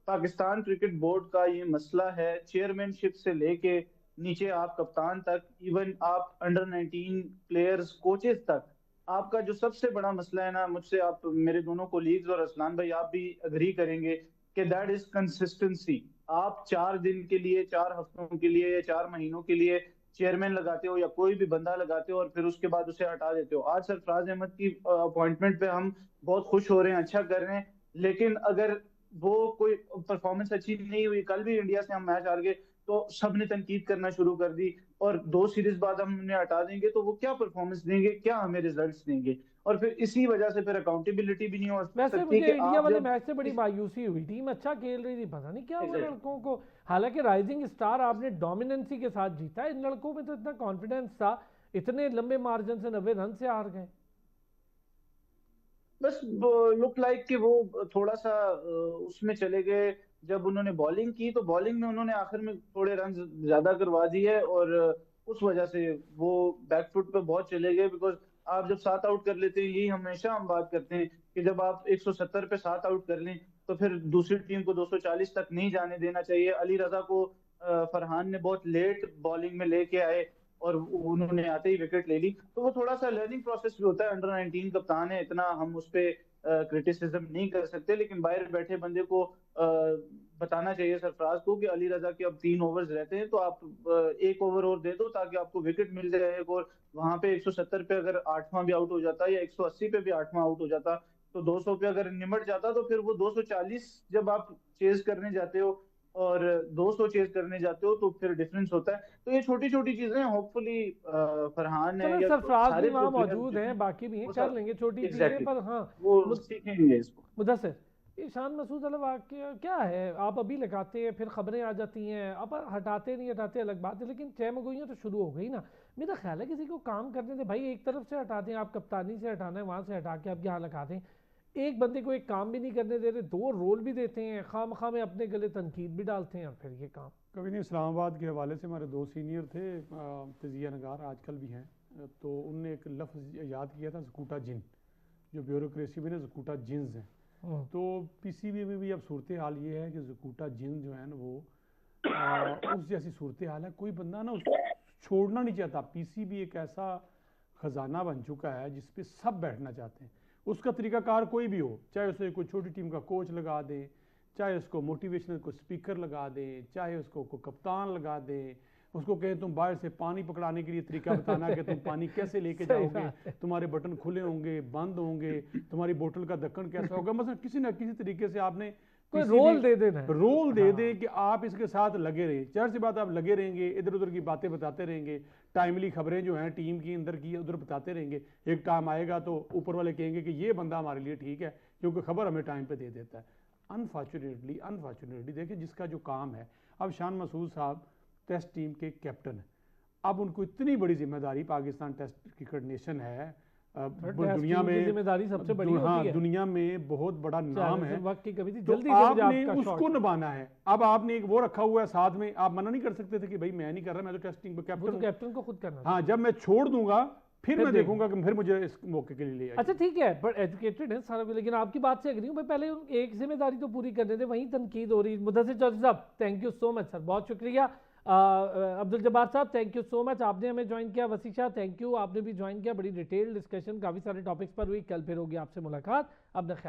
पाकिस्तान क्रिकेट बोर्ड का ये मसला है, चेयरमैनशिप से लेके नीचे आप कप्तान तक, इवन आप अंडर 19 प्लेयर्स कोचेस तक, आपका जो सबसे बड़ा मसला है ना, मुझसे आप मेरे दोनों कोलीग्स और असलान भाई आप भी अग्री करेंगे कि दैट इज कंसिस्टेंसी। आप 4 दिन के लिए, 4 हफ्तों के लिए या 4 महीनों के लिए चेयरमैन लगाते हो या कोई भी बंदा लगाते हो और फिर उसके बाद उसे हटा देते हो। आज सरफराज अहमद की अपॉइंटमेंट पे हम बहुत खुश हो रहे हैं, अच्छा कर रहे हैं, लेकिन अगर वो कोई परफॉर्मेंस अच्छी नहीं हुई, कल भी इंडिया से हम मैच हार गए तो सबने तनकीद करना शुरू कर दी, और 2 सीरीज बाद हम उन्हें हटा देंगे तो वो क्या परफॉर्मेंस देंगे, क्या हमें रिजल्ट्स देंगे, और फिर इसी वजह से फिर अकाउंटेबिलिटी भी नहीं हो वैसे सकती मुझे कि इंडिया आप वाले जब मैच से बड़ी इस मायूसी हुई, टीम अच्छा खेल रही थी, पता नहीं क्या हुआ Exactly. लड़कों को। हालांकि राइजिंग स्टार आपने डोमिनेंसी के साथ जीता, इन लड़कों में तो इतना कॉन्फिडेंस था, इतने लंबे मार्जिन से 90 रन से हार गए। बस लुक लाइक कि वो थोड़ा सा उसमें चले गए। जब उन्होंने बॉलिंग की तो बॉलिंग में उन्होंने आखिर में थोड़े रन ज्यादा करवा दिए, और उस वजह से वो बैकफुट पे बहुत चले गए। बिकॉज आप जब 7 आउट कर लेते हैं, यही हमेशा हम बात करते हैं कि जब आप 170 पे 7 आउट कर लें तो फिर दूसरी टीम को 240 तक नहीं जाने देना चाहिए। अली रजा को फरहान ने बहुत लेट बॉलिंग में लेके आए और उन्होंने आते ही विकेट ले ली, तो वो थोड़ा सा लर्निंग प्रोसेस भी होता है। अंडर 19 कप्तान है, इतना हम उस पर क्रिटिसिज्म नहीं कर सकते, लेकिन बाहर बैठे बंदे को बताना चाहिए सरफराज को कि अली रजा के अब 3 ओवर्स रहते हैं, तो आप 1 ओवर और दे दो ताकि आपको विकेट मिल जाए एक, और वहां पे 170 पे अगर 8वां भी आउट हो जाता या 180 पे भी 8वां आउट हो जाता तो 200 पे अगर निमट जाता, तो फिर वो 240 जब आप चेज करने जाते हो और 200 चेज करने जाते हो तो फिर डिफरेंस होता है। तो ये छोटी छोटी चीजें होपफुली फरहान है चलो या सरफराज भी सारे वहाँ प्लेयर्स मौजूद जो हैं, हैं बाकी भी हैं, वो कर सब लेंगे छोटी चीज़ें, एग्जैक्टली पर हाँ वो सीखेंगे इसको। मुदस्सिर, ये शान मसूद वाला वाकया क्या है? आप अभी लगाते हैं फिर खबरें आ जाती हैं, अब हटाते नहीं हटाते अलग बात है, लेकिन चहमगोइयाँ तो शुरू हो गई ना। मेरा ख्याल है किसी को काम करने दें भाई, एक तरफ से हटा दें, आप कप्तानी से हटाना है वहाँ से हटा के आप यहाँ लगा दें। एक बंदे को एक काम भी नहीं करने दे रहे, 2 रोल भी देते हैं, खाम में अपने गले तनकीद भी डालते हैं, और फिर ये काम कभी नहीं। इस्लामाबाद के हवाले से हमारे 2 सीनियर थे, तजिया नगार आजकल भी हैं, तो उनने एक लफ्ज़ याद किया था, जकूटा जिन, जो ब्यूरोक्रेसी में ना जकूटा जिन्स हैं। तो पीसीबी में भी अब सूरत हाल ये है कि जकूटा जिन जो है ना वो उस जैसी सूरत हाल है, कोई बंदा ना छोड़ना नहीं चाहता। पीसीबी एक ऐसा खजाना बन चुका है जिस पे सब बैठना चाहते हैं। उसका तरीकाकार कोई भी हो, चाहे उसे कोई छोटी टीम का कोच लगा दें, चाहे उसको मोटिवेशनल को स्पीकर लगा दें, चाहे उसको को कप्तान लगा दें, उसको कहें तुम बाहर से पानी पकड़ाने के लिए तरीका बताना कि तुम पानी कैसे लेके जाओगे, तुम्हारे बटन खुले होंगे, बंद होंगे, तुम्हारी बोतल का ढक्कन कैसा होगा, मतलब किसी ना किसी तरीके से आपने कोई रोल दे देना, रोल दे दे कि आप इसके साथ लगे रहें। जाहिर सी बात आप लगे रहेंगे, इधर उधर की बातें बताते रहेंगे, टाइमली खबरें जो हैं टीम की अंदर की उधर बताते रहेंगे। एक टाइम आएगा तो ऊपर वाले कहेंगे कि ये बंदा हमारे लिए ठीक है क्योंकि खबर हमें टाइम पे दे देता है। अनफॉर्चुनेटली देखिए जिसका जो काम है, अब शान मसूद साहब टेस्ट टीम के कैप्टन हैं, अब उनको इतनी बड़ी जिम्मेदारी, पाकिस्तान टेस्ट क्रिकेट नेशन है, दुनिया में जिम्मेदारी सबसे बड़ी हाँ होती है, दुनिया में बहुत बड़ा नाम है, वक्त की कभी थी, तो जल्दी आपने उसको निभाना है। अब आपने एक वो रखा हुआ है साथ में, आप मना नहीं कर सकते थे कि भाई मैं नहीं कर रहा, मैं तो टेस्टिंग पे कैप्टन को खुद करना। हाँ, जब मैं छोड़ दूंगा फिर मैं देखूंगा कि फिर मुझे इस मौके के लिए ले। अच्छा ठीक है, पर एजुकेटेड है सारा, लेकिन आपकी बात से एग्री हूं, पहले एक जिम्मेदारी तो पूरी करने थे, वहीं तनकीद हो रही। मुदस्सिर चौधरी साहब thank you so much sir, बहुत शुक्रिया। अब्दुल जब्बार साहब थैंक यू सो मच, आपने हमें ज्वाइन किया। वसी शाह थैंक यू, आपने भी ज्वाइन किया। बड़ी डिटेल डिस्कशन काफ़ी सारे टॉपिक्स पर हुई। कल फिर होगी आपसे मुलाकात, अपना ख्याल।